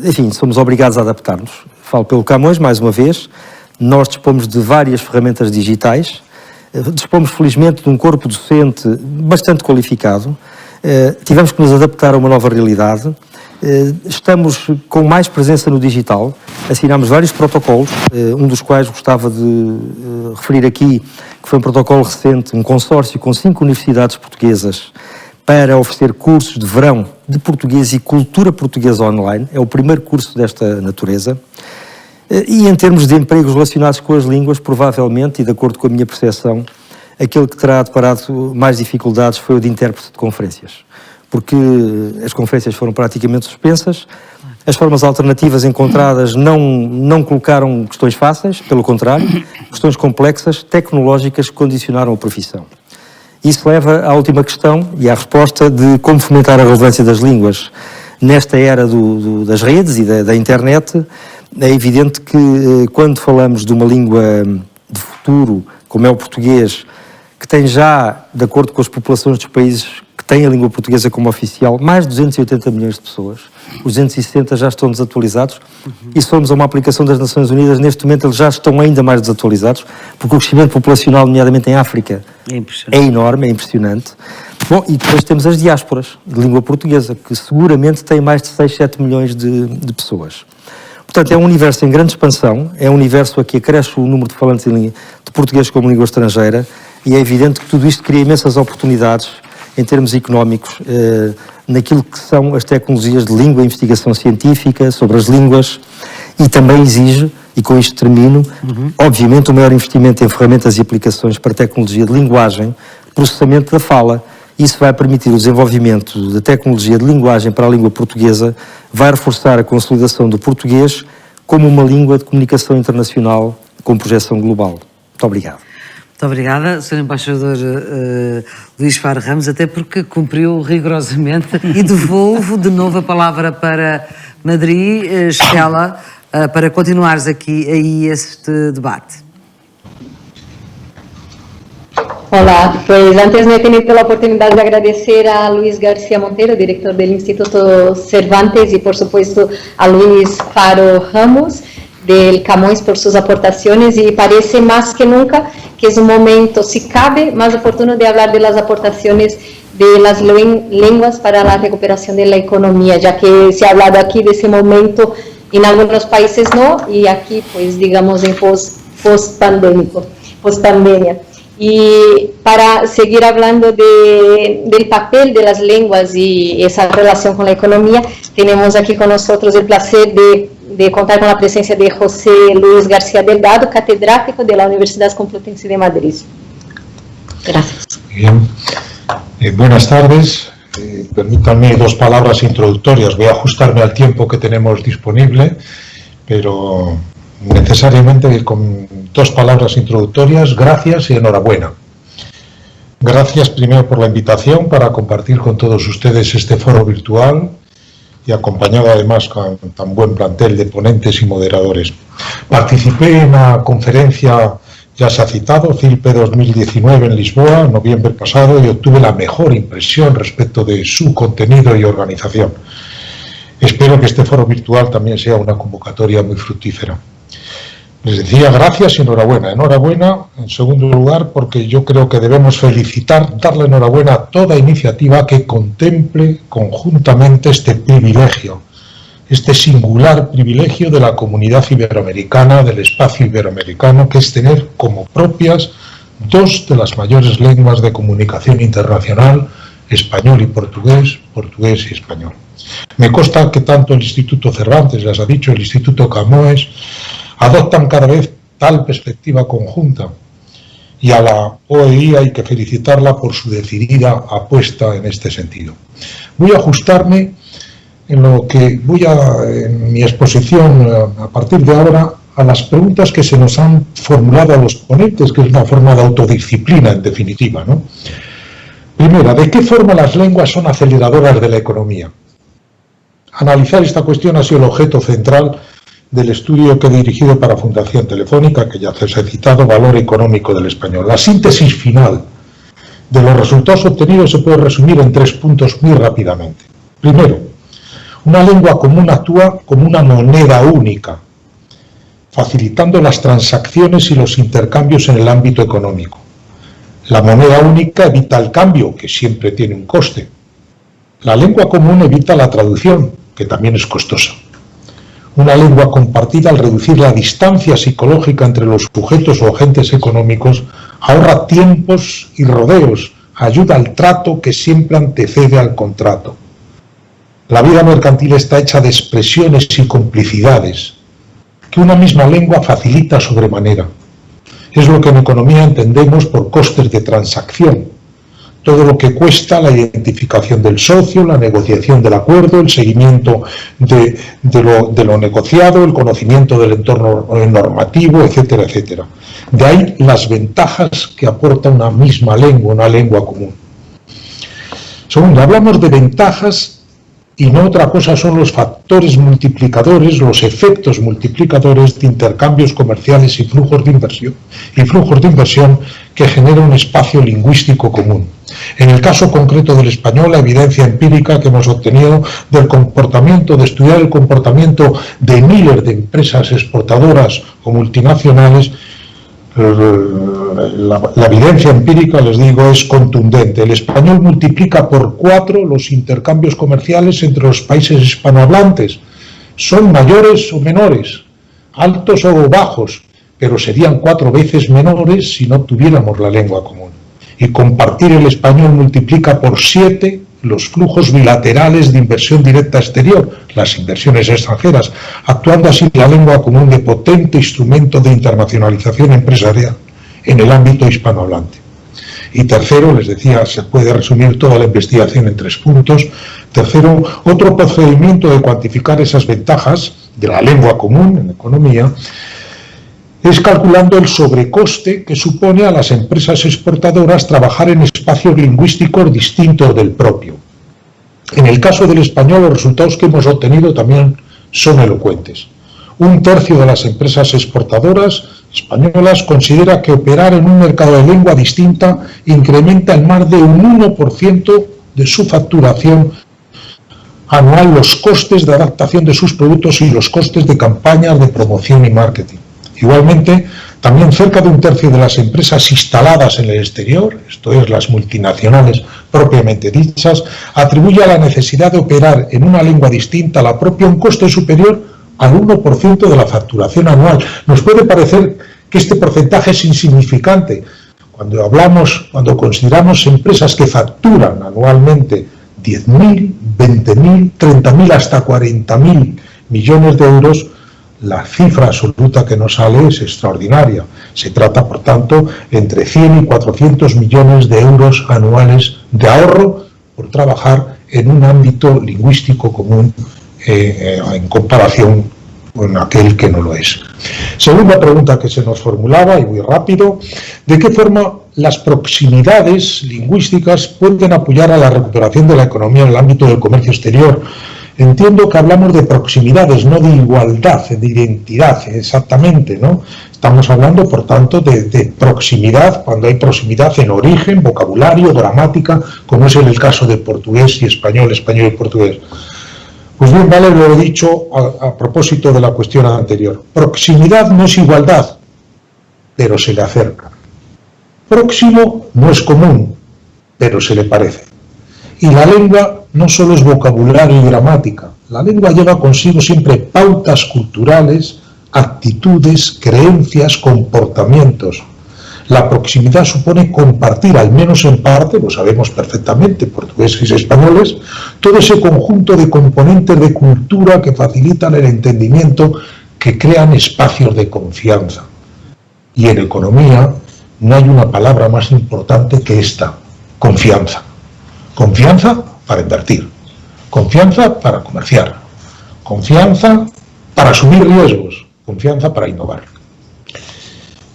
Enfim, somos obrigados a adaptar-nos. Falo pelo Camões, mais uma vez. Nós dispomos de várias ferramentas digitais. Dispomos, felizmente, de um corpo docente bastante qualificado. Tivemos que nos adaptar a uma nova realidade. Estamos com mais presença no digital. Assinámos vários protocolos, um dos quais gostava de referir aqui, que foi um protocolo recente, um consórcio com 5 universidades portuguesas para oferecer cursos de verão de português e cultura portuguesa online. É o primeiro curso desta natureza. E em termos de empregos relacionados com as línguas, provavelmente, e de acordo com a minha percepção, aquele que terá deparado mais dificuldades foi o de intérprete de conferências, porque as conferências foram praticamente suspensas, as formas alternativas encontradas não colocaram questões fáceis, pelo contrário, questões complexas, tecnológicas, que condicionaram a profissão. Isso leva à última questão e à resposta de como fomentar a relevância das línguas nesta era das redes e da internet. É evidente que quando falamos de uma língua de futuro, como é o português, que tem já, de acordo com as populações dos países que têm a língua portuguesa como oficial, mais de 280 milhões de pessoas. Os 260 já estão desatualizados e se formos a uma aplicação das Nações Unidas, neste momento eles já estão ainda mais desatualizados, porque o crescimento populacional, nomeadamente em África, é enorme, é impressionante. Bom, e depois temos as diásporas de língua portuguesa, que seguramente têm mais de 6, 7 milhões de pessoas. Portanto, é um universo em grande expansão, é um universo a que acresce o número de falantes de português como língua estrangeira e é evidente que tudo isto cria imensas oportunidades em termos económicos naquilo que são as tecnologias de língua, investigação científica sobre as línguas e também exige, e com isto termino, obviamente o maior investimento em ferramentas e aplicações para tecnologia de linguagem, processamento da fala. Isso vai permitir o desenvolvimento da tecnologia de linguagem para a língua portuguesa, vai reforçar a consolidação do português como uma língua de comunicação internacional com projeção global. Muito obrigado. Muito obrigada, Sr. Embaixador Luís Faro Ramos, até porque cumpriu rigorosamente e devolvo de novo a palavra para Madrid, Estela, para continuares aqui aí este debate. Hola, pues antes me he tenido la oportunidad de agradecer a Luis García Montero, director del Instituto Cervantes, y por supuesto a Luis Faro Ramos, del Camões, por sus aportaciones, y parece más que nunca que es un momento, si cabe, más oportuno de hablar de las aportaciones de las lenguas para la recuperación de la economía, ya que se ha hablado aquí de ese momento, en algunos países no, y aquí pues digamos en post-pandemia. Y para seguir hablando del papel de las lenguas y esa relación con la economía, tenemos aquí con nosotros el placer de contar con la presencia de José Luis García Delgado, catedrático de la Universidad Complutense de Madrid. Gracias. Bien. Buenas tardes. Permítanme 2 palabras introductorias. Voy a ajustarme al tiempo que tenemos disponible, pero necesariamente con 2 palabras introductorias, gracias y enhorabuena. Gracias primero por la invitación para compartir con todos ustedes este foro virtual y acompañado además con tan buen plantel de ponentes y moderadores. Participé en la conferencia, ya se ha citado, CILPE 2019 en Lisboa, en noviembre pasado, y obtuve la mejor impresión respecto de su contenido y organización. Espero que este foro virtual también sea una convocatoria muy fructífera. Les decía gracias y enhorabuena. Enhorabuena, en segundo lugar, porque yo creo que debemos felicitar, darle enhorabuena a toda iniciativa que contemple conjuntamente este privilegio, este singular privilegio de la comunidad iberoamericana, del espacio iberoamericano, que es tener como propias dos de las mayores lenguas de comunicación internacional, español y portugués, portugués y español. Me consta que tanto el Instituto Cervantes, les ha dicho, el Instituto Camões, adoptan cada vez tal perspectiva conjunta, y a la OEI hay que felicitarla por su decidida apuesta en este sentido. Voy a ajustarme en mi exposición a partir de ahora a las preguntas que se nos han formulado a los ponentes, que es una forma de autodisciplina en definitiva, ¿no? Primera, ¿de qué forma las lenguas son aceleradoras de la economía? Analizar esta cuestión ha sido el objeto central del estudio que he dirigido para Fundación Telefónica, que ya se ha citado, Valor Económico del Español. La síntesis final de los resultados obtenidos se puede resumir en 3 puntos muy rápidamente. Primero, una lengua común actúa como una moneda única, facilitando las transacciones y los intercambios en el ámbito económico. La moneda única evita el cambio, que siempre tiene un coste. La lengua común evita la traducción, que también es costosa. Una lengua compartida, al reducir la distancia psicológica entre los sujetos o agentes económicos, ahorra tiempos y rodeos, ayuda al trato que siempre antecede al contrato. La vida mercantil está hecha de expresiones y complicidades, que una misma lengua facilita sobremanera. Es lo que en economía entendemos por costes de transacción. Todo lo que cuesta la identificación del socio, la negociación del acuerdo, el seguimiento de lo negociado, el conocimiento del entorno normativo, etcétera, etcétera. De ahí las ventajas que aporta una misma lengua, una lengua común. Segundo, hablamos de ventajas y no otra cosa son los factores multiplicadores, los efectos multiplicadores de intercambios comerciales y flujos de inversión que genera un espacio lingüístico común. En el caso concreto del español, la evidencia empírica que hemos obtenido del comportamiento, de estudiar el comportamiento de miles de empresas exportadoras o multinacionales, la evidencia empírica, les digo, es contundente. El español multiplica por 4 los intercambios comerciales entre los países hispanohablantes. Son mayores o menores, altos o bajos, pero serían 4 veces menores si no tuviéramos la lengua común. Y compartir el español multiplica por 7 los flujos bilaterales de inversión directa exterior, las inversiones extranjeras, actuando así la lengua común de potente instrumento de internacionalización empresarial en el ámbito hispanohablante. Y tercero, les decía, se puede resumir toda la investigación en 3 puntos. Tercero, otro procedimiento de cuantificar esas ventajas de la lengua común en economía es calculando el sobrecoste que supone a las empresas exportadoras trabajar en espacios lingüísticos distintos del propio. En el caso del español, los resultados que hemos obtenido también son elocuentes. 1/3 de las empresas exportadoras españolas considera que operar en un mercado de lengua distinta incrementa en más de un 1% de su facturación anual los costes de adaptación de sus productos y los costes de campañas de promoción y marketing. Igualmente, también cerca de 1/3 de las empresas instaladas en el exterior, esto es, las multinacionales propiamente dichas, atribuye a la necesidad de operar en una lengua distinta a la propia un coste superior al 1% de la facturación anual. Nos puede parecer que este porcentaje es insignificante. Cuando consideramos empresas que facturan anualmente 10.000, 20.000, 30.000 hasta 40.000 millones de euros, la cifra absoluta que nos sale es extraordinaria. Se trata, por tanto, entre 100 y 400 millones de euros anuales de ahorro por trabajar en un ámbito lingüístico común en comparación o en aquel que no lo es. Segunda pregunta que se nos formulaba, y muy rápido, ¿de qué forma las proximidades lingüísticas pueden apoyar a la recuperación de la economía en el ámbito del comercio exterior? Entiendo que hablamos de proximidades, no de igualdad, de identidad, exactamente, ¿no? Estamos hablando, por tanto, de proximidad, cuando hay proximidad en origen, vocabulario, gramática, como es en el caso de portugués y español, español y portugués. Pues bien, vale, lo he dicho a propósito de la cuestión anterior. Proximidad no es igualdad, pero se le acerca. Próximo no es común, pero se le parece. Y la lengua no solo es vocabulario y gramática. La lengua lleva consigo siempre pautas culturales, actitudes, creencias, comportamientos. La proximidad supone compartir, al menos en parte, lo sabemos perfectamente, portugueses y españoles, todo ese conjunto de componentes de cultura que facilitan el entendimiento, que crean espacios de confianza. Y en economía no hay una palabra más importante que esta: confianza. Confianza para invertir, confianza para comerciar, confianza para asumir riesgos, confianza para innovar.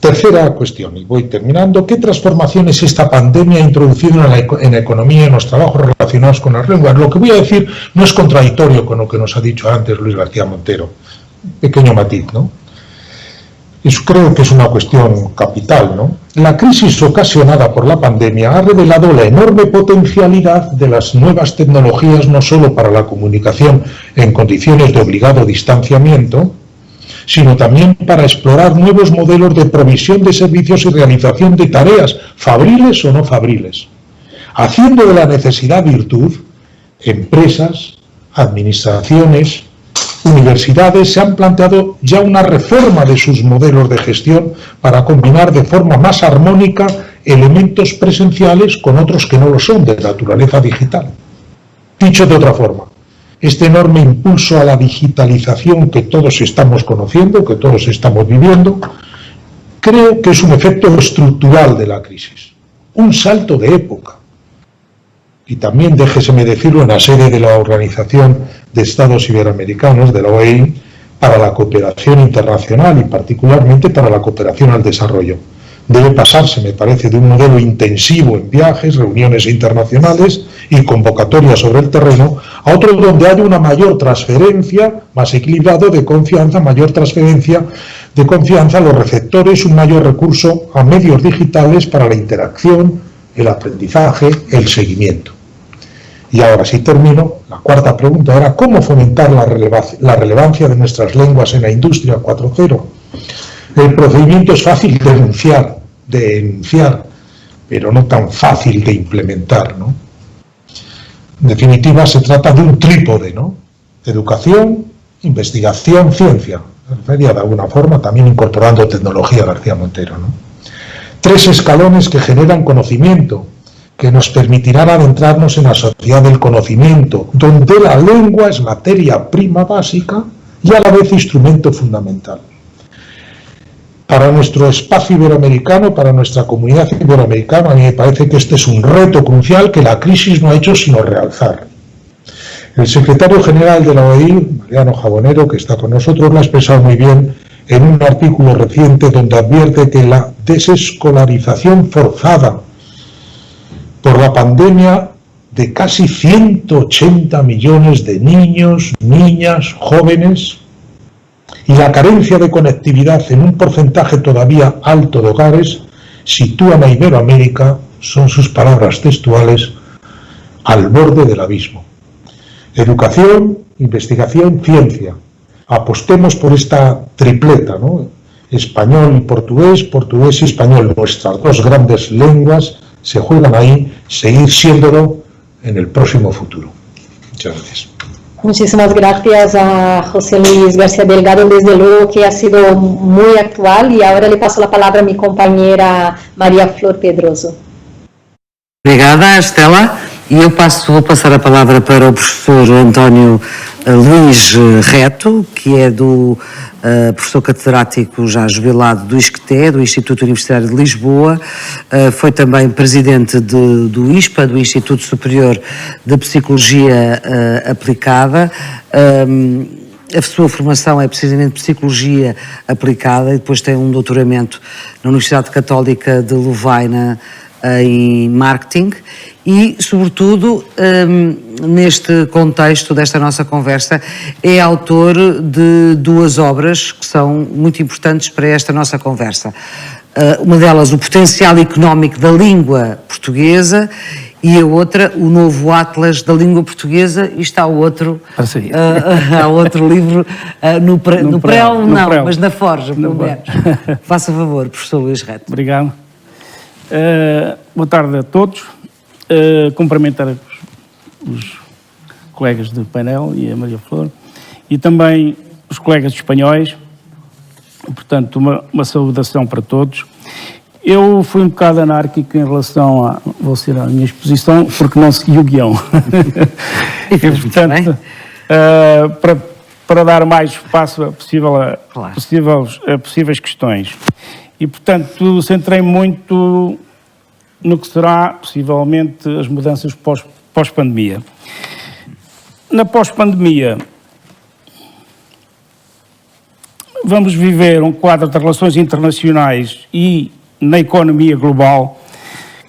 Tercera cuestión, y voy terminando. ¿Qué transformaciones esta pandemia ha introducido en la economía y en los trabajos relacionados con las lenguas? Lo que voy a decir no es contradictorio con lo que nos ha dicho antes Luis García Montero. Pequeño matiz, ¿no? Eso creo que es una cuestión capital, ¿no? La crisis ocasionada por la pandemia ha revelado la enorme potencialidad de las nuevas tecnologías, no solo para la comunicación en condiciones de obligado distanciamiento, sino también para explorar nuevos modelos de provisión de servicios y realización de tareas, fabriles o no fabriles, haciendo de la necesidad virtud. Empresas, administraciones, universidades se han planteado ya una reforma de sus modelos de gestión para combinar de forma más armónica elementos presenciales con otros que no lo son, de naturaleza digital. Dicho de otra forma, este enorme impulso a la digitalización que todos estamos conociendo, que todos estamos viviendo, creo que es un efecto estructural de la crisis, un salto de época. Y también, déjeseme decirlo, en la sede de la Organización de Estados Iberoamericanos, de la OEI, para la cooperación internacional y particularmente para la cooperación al desarrollo. Debe pasarse, me parece, de un modelo intensivo en viajes, reuniones internacionales y convocatorias sobre el terreno, a otro donde haya una mayor transferencia, más equilibrado, de confianza, mayor transferencia de confianza a los receptores, un mayor recurso a medios digitales para la interacción, el aprendizaje, el seguimiento. Y ahora sí termino. La cuarta pregunta era ¿cómo fomentar la relevancia de nuestras lenguas en la industria 4.0? El procedimiento es fácil de enunciar, pero no tan fácil de implementar, ¿no? En definitiva, se trata de un trípode, ¿no? Educación, investigación, ciencia. Sería de alguna forma también incorporando tecnología, García Montero, ¿no? 3 escalones que generan conocimiento, que nos permitirán adentrarnos en la sociedad del conocimiento, donde la lengua es materia prima básica y a la vez instrumento fundamental. Para nuestro espacio iberoamericano, para nuestra comunidad iberoamericana, a mí me parece que este es un reto crucial que la crisis no ha hecho sino realzar. El secretario general de la OEI, Mariano Jabonero, que está con nosotros, lo ha expresado muy bien en un artículo reciente donde advierte que la desescolarización forzada por la pandemia de casi 180 millones de niños, niñas, jóvenes y la carencia de conectividad en un porcentaje todavía alto de hogares sitúan a Iberoamérica, son sus palabras textuales, al borde del abismo. Educación, investigación, ciencia. Apostemos por esta tripleta, ¿no? Español y portugués, portugués y español. Nuestras 2 grandes lenguas se juegan ahí, seguir siéndolo en el próximo futuro. Muchas gracias. Muchísimas gracias a José Luis García Delgado, desde luego que ha sido muy actual, y ahora le paso la palabra a mi compañera Maria Flor Pedroso. Obrigada, Estela. E eu vou passar a palavra para o professor António Luís Reto, que é professor catedrático já jubilado do ISCTE, do Instituto Universitário de Lisboa, foi também presidente do ISPA, do Instituto Superior de Psicologia Aplicada, A sua formação é precisamente Psicologia Aplicada e depois tem um doutoramento na Universidade Católica de Lovaina em Marketing e, sobretudo, neste contexto desta nossa conversa, é autor de 2 obras que são muito importantes para esta nossa conversa. Uma delas, O Potencial Económico da Língua Portuguesa, e a outra, O Novo Atlas da Língua Portuguesa, e está o outro, há outro livro no Prel, mas na Forja, pelo menos. Faça favor, professor Luís Reto. Obrigado. Boa tarde a todos. Cumprimentar os colegas do painel e a Maria Flor, e também os colegas espanhóis. Portanto, uma saudação para todos. Eu fui um bocado anárquico em relação vou ser a minha exposição, porque não segui o guião. E, portanto, para dar mais espaço a possíveis questões. E, portanto, centrei muito no que será, possivelmente, as mudanças pós-pandemia. Na pós-pandemia, vamos viver um quadro de relações internacionais e na economia global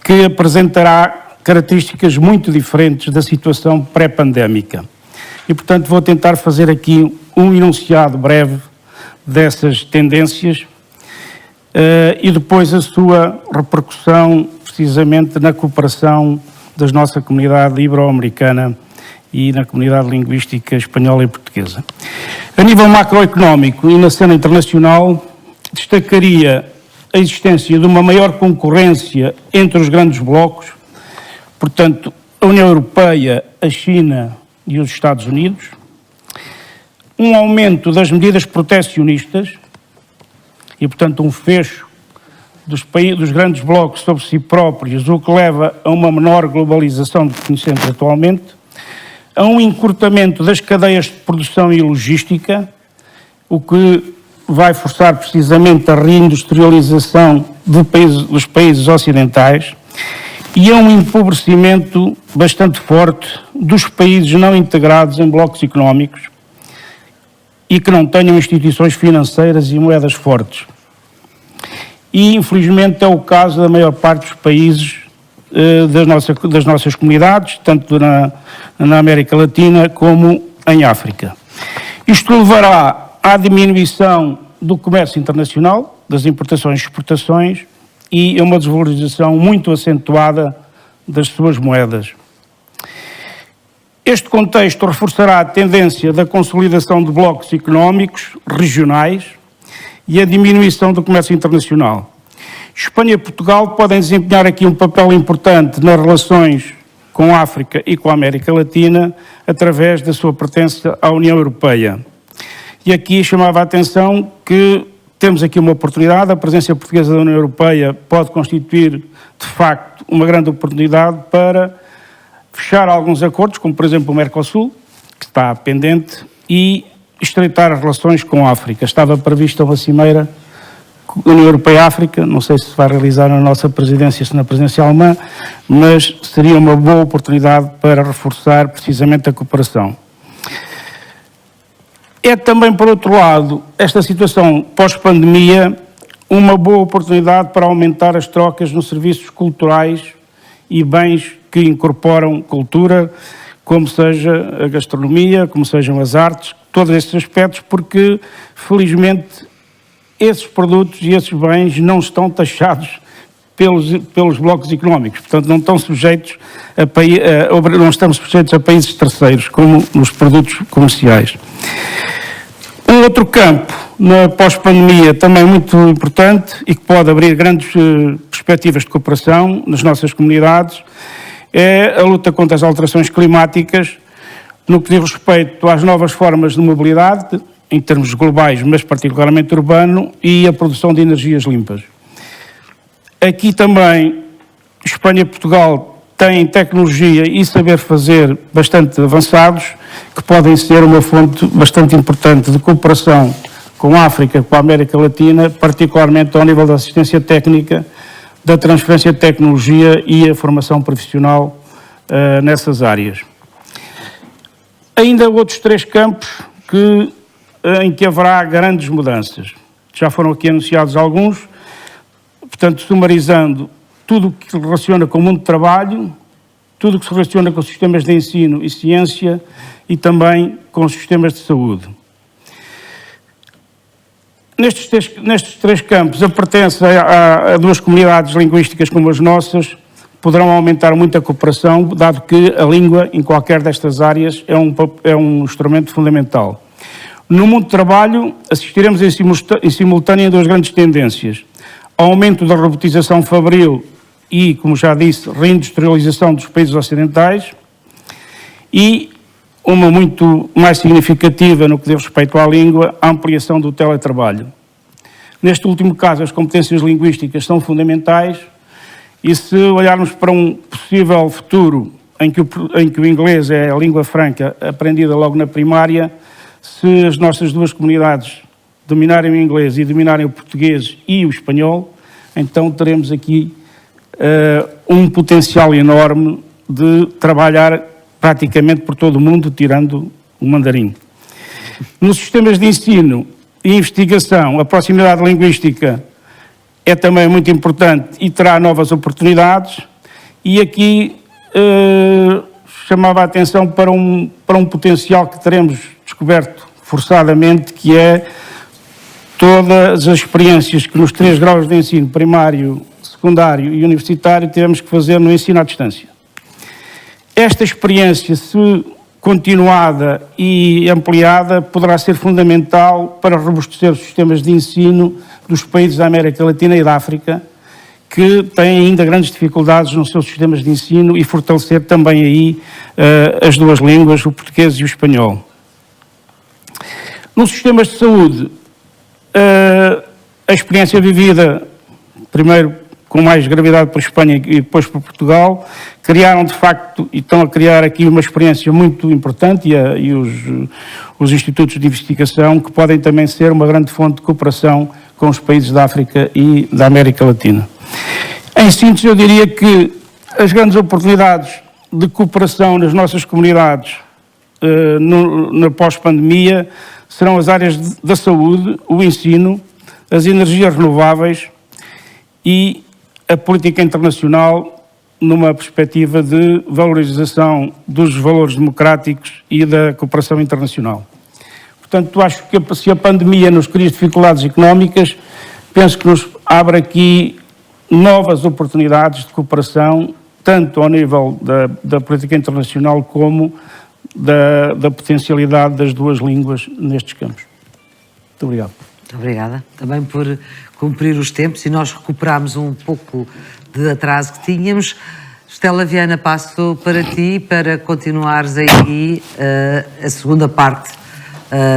que apresentará características muito diferentes da situação pré-pandémica. E, portanto, vou tentar fazer aqui um enunciado breve dessas tendências e depois a sua repercussão precisamente na cooperação da nossa comunidade ibero-americana e na comunidade linguística espanhola e portuguesa. A nível macroeconómico e na cena internacional, destacaria a existência de uma maior concorrência entre os grandes blocos, portanto, a União Europeia, a China e os Estados Unidos, um aumento das medidas protecionistas e, portanto, um fecho dos grandes blocos sobre si próprios, o que leva a uma menor globalização do que conhecemos atualmente, a um encurtamento das cadeias de produção e logística, o que vai forçar precisamente a reindustrialização dos países ocidentais, e a um empobrecimento bastante forte dos países não integrados em blocos económicos e que não tenham instituições financeiras e moedas fortes. E, infelizmente, é o caso da maior parte dos países das nossas comunidades, tanto na América Latina como em África. Isto levará à diminuição do comércio internacional, das importações e exportações, e a uma desvalorização muito acentuada das suas moedas. Este contexto reforçará a tendência da consolidação de blocos económicos regionais e a diminuição do comércio internacional. Espanha e Portugal podem desempenhar aqui um papel importante nas relações com a África e com a América Latina através da sua pertença à União Europeia. E aqui chamava a atenção que temos aqui uma oportunidade, a presença portuguesa da União Europeia pode constituir, de facto, uma grande oportunidade para fechar alguns acordos, como por exemplo o Mercosul, que está pendente, e estreitar as relações com a África. Estava prevista uma cimeira União Europeia-África, não sei se vai realizar na nossa presidência, se na presidência alemã, mas seria uma boa oportunidade para reforçar precisamente a cooperação. É também, por outro lado, esta situação pós-pandemia, uma boa oportunidade para aumentar as trocas nos serviços culturais e bens que incorporam cultura, como seja a gastronomia, como sejam as artes, todos esses aspectos, porque, felizmente, esses produtos e esses bens não estão taxados pelos blocos económicos, portanto não estão sujeitos não estamos sujeitos a países terceiros, como nos produtos comerciais. Um outro campo, na pós-pandemia, também muito importante e que pode abrir grandes perspectivas de cooperação nas nossas comunidades, é a luta contra as alterações climáticas, no que diz respeito às novas formas de mobilidade, em termos globais, mas particularmente urbano, e a produção de energias limpas. Aqui também, Espanha e Portugal têm tecnologia e saber fazer bastante avançados, que podem ser uma fonte bastante importante de cooperação com a África, com a América Latina, particularmente ao nível da assistência técnica, da transferência de tecnologia e a formação profissional nessas áreas. Ainda outros 3 campos que em que haverá grandes mudanças. Já foram aqui anunciados alguns, portanto, sumarizando, tudo o que se relaciona com o mundo do trabalho, tudo o que se relaciona com os sistemas de ensino e ciência e também com os sistemas de saúde. Nestes três campos, a pertença a duas comunidades linguísticas como as nossas poderão aumentar muito a cooperação, dado que a língua, em qualquer destas áreas, é um instrumento fundamental. No mundo do trabalho, assistiremos em simultâneo a duas grandes tendências. Ao aumento da robotização fabril e, como já disse, reindustrialização dos países ocidentais e uma muito mais significativa no que diz respeito à língua, a ampliação do teletrabalho. Neste último caso, as competências linguísticas são fundamentais e se olharmos para um possível futuro em que o inglês é a língua franca aprendida logo na primária, se as nossas duas comunidades dominarem o inglês e dominarem o português e o espanhol, então teremos aqui um potencial enorme de trabalhar praticamente por todo o mundo, tirando o mandarim. Nos sistemas de ensino e investigação, a proximidade linguística é também muito importante e terá novas oportunidades, e aqui chamava a atenção para um potencial que teremos descoberto forçadamente, que é todas as experiências que nos 3 graus de ensino, primário, secundário e universitário, tivemos que fazer no ensino à distância. Esta experiência, se continuada e ampliada, poderá ser fundamental para robustecer os sistemas de ensino dos países da América Latina e da África, que têm ainda grandes dificuldades nos seus sistemas de ensino, e fortalecer também aí as duas línguas, o português e o espanhol. Nos sistemas de saúde, a experiência vivida, primeiro com mais gravidade por Espanha e depois por Portugal, criaram de facto, e estão a criar aqui uma experiência muito importante, e os institutos de investigação, que podem também ser uma grande fonte de cooperação com os países da África e da América Latina. Em síntese, eu diria que as grandes oportunidades de cooperação nas nossas comunidades na pós-pandemia serão as áreas da saúde, o ensino, as energias renováveis e a política internacional, numa perspectiva de valorização dos valores democráticos e da cooperação internacional. Portanto, acho que se a pandemia nos cria dificuldades económicas, penso que nos abre aqui novas oportunidades de cooperação, tanto ao nível da política internacional como da potencialidade das duas línguas nestes campos. Muito obrigado. Muito obrigada. Também por cumprir os tempos, e nós recuperámos um pouco de atraso que tínhamos. Estela Viana, passo para ti para continuares aí a segunda parte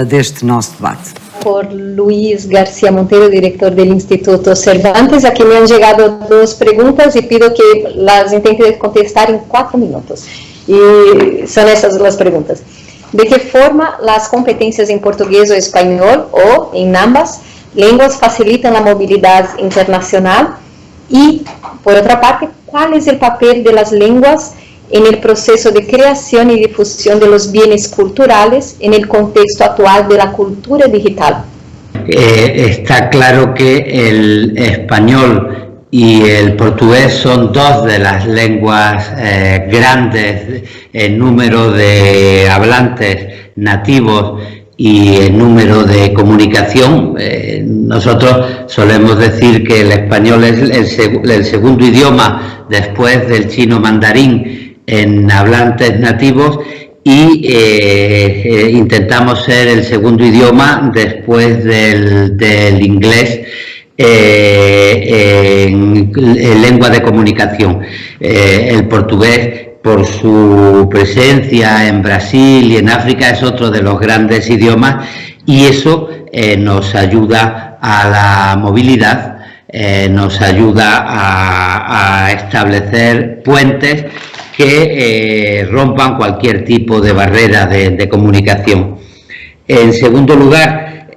deste nosso debate. Por Luis García Monteiro, director del Instituto Cervantes. Aquí me han llegado 2 preguntas y pido que las intente contestar en 4 minutos. Y son estas las preguntas. ¿De qué forma las competencias en portugués o español, o en ambas lenguas, facilitan la movilidad internacional? Y, por otra parte, ¿cuál es el papel de las lenguas en el proceso de creación y difusión de los bienes culturales en el contexto actual de la cultura digital? Está claro que el español y el portugués son 2 de las lenguas grandes en número de hablantes nativos y en número de comunicación. Nosotros solemos decir que el español es el segundo idioma después del chino mandarín en hablantes nativos, y intentamos ser el segundo idioma después del inglés en lengua de comunicación. El portugués, por su presencia en Brasil y en África, es otro de los grandes idiomas, y eso nos ayuda a la movilidad, nos ayuda a establecer puentes que rompan cualquier tipo de barrera de comunicación. En segundo lugar,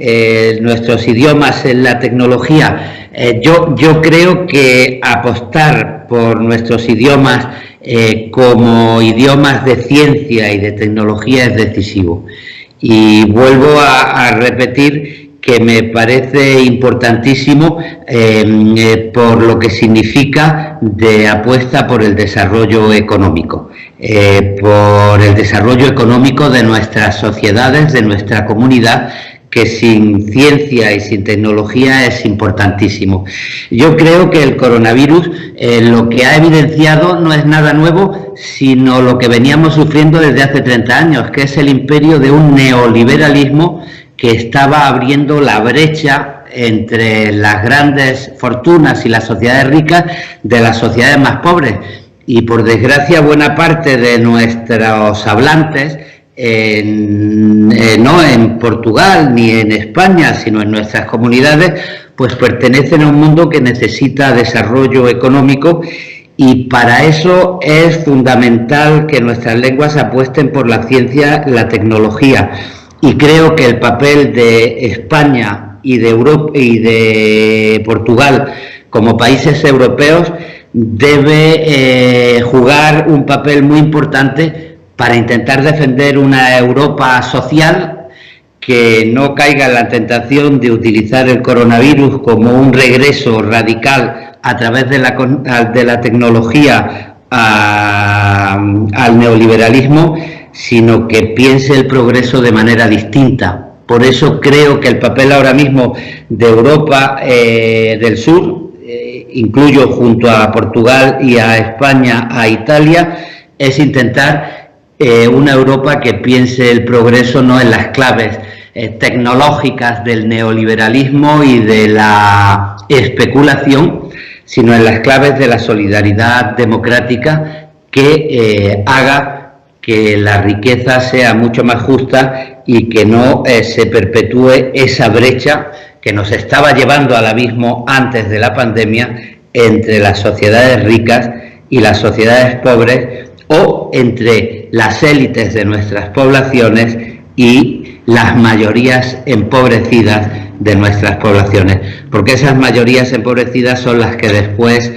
nuestros idiomas en la tecnología. Yo creo que apostar por nuestros idiomas como idiomas de ciencia y de tecnología es decisivo. Y vuelvo a repetir que me parece importantísimo por lo que significa de apuesta por el desarrollo económico, por el desarrollo económico de nuestras sociedades, de nuestra comunidad, que sin ciencia y sin tecnología es importantísimo. Yo creo que el coronavirus lo que ha evidenciado no es nada nuevo, sino lo que veníamos sufriendo desde hace 30 años, que es el imperio de un neoliberalismo que estaba abriendo la brecha entre las grandes fortunas y las sociedades ricas de las sociedades más pobres. Y por desgracia, buena parte de nuestros hablantes, no en Portugal ni en España, sino en nuestras comunidades, pues pertenecen a un mundo que necesita desarrollo económico, y para eso es fundamental que nuestras lenguas apuesten por la ciencia, la tecnología. Y creo que el papel de España y de Europa y de Portugal como países europeos debe jugar un papel muy importante para intentar defender una Europa social que no caiga en la tentación de utilizar el coronavirus como un regreso radical a través de la tecnología al neoliberalismo, sino que piense el progreso de manera distinta. Por eso creo que el papel ahora mismo de Europa del Sur, incluyo junto a Portugal y a España, a Italia, es intentar una Europa que piense el progreso no en las claves tecnológicas del neoliberalismo y de la especulación, sino en las claves de la solidaridad democrática que haga que la riqueza sea mucho más justa y que no se perpetúe esa brecha que nos estaba llevando al abismo antes de la pandemia entre las sociedades ricas y las sociedades pobres, o entre las élites de nuestras poblaciones y las mayorías empobrecidas de nuestras poblaciones, porque esas mayorías empobrecidas son las que después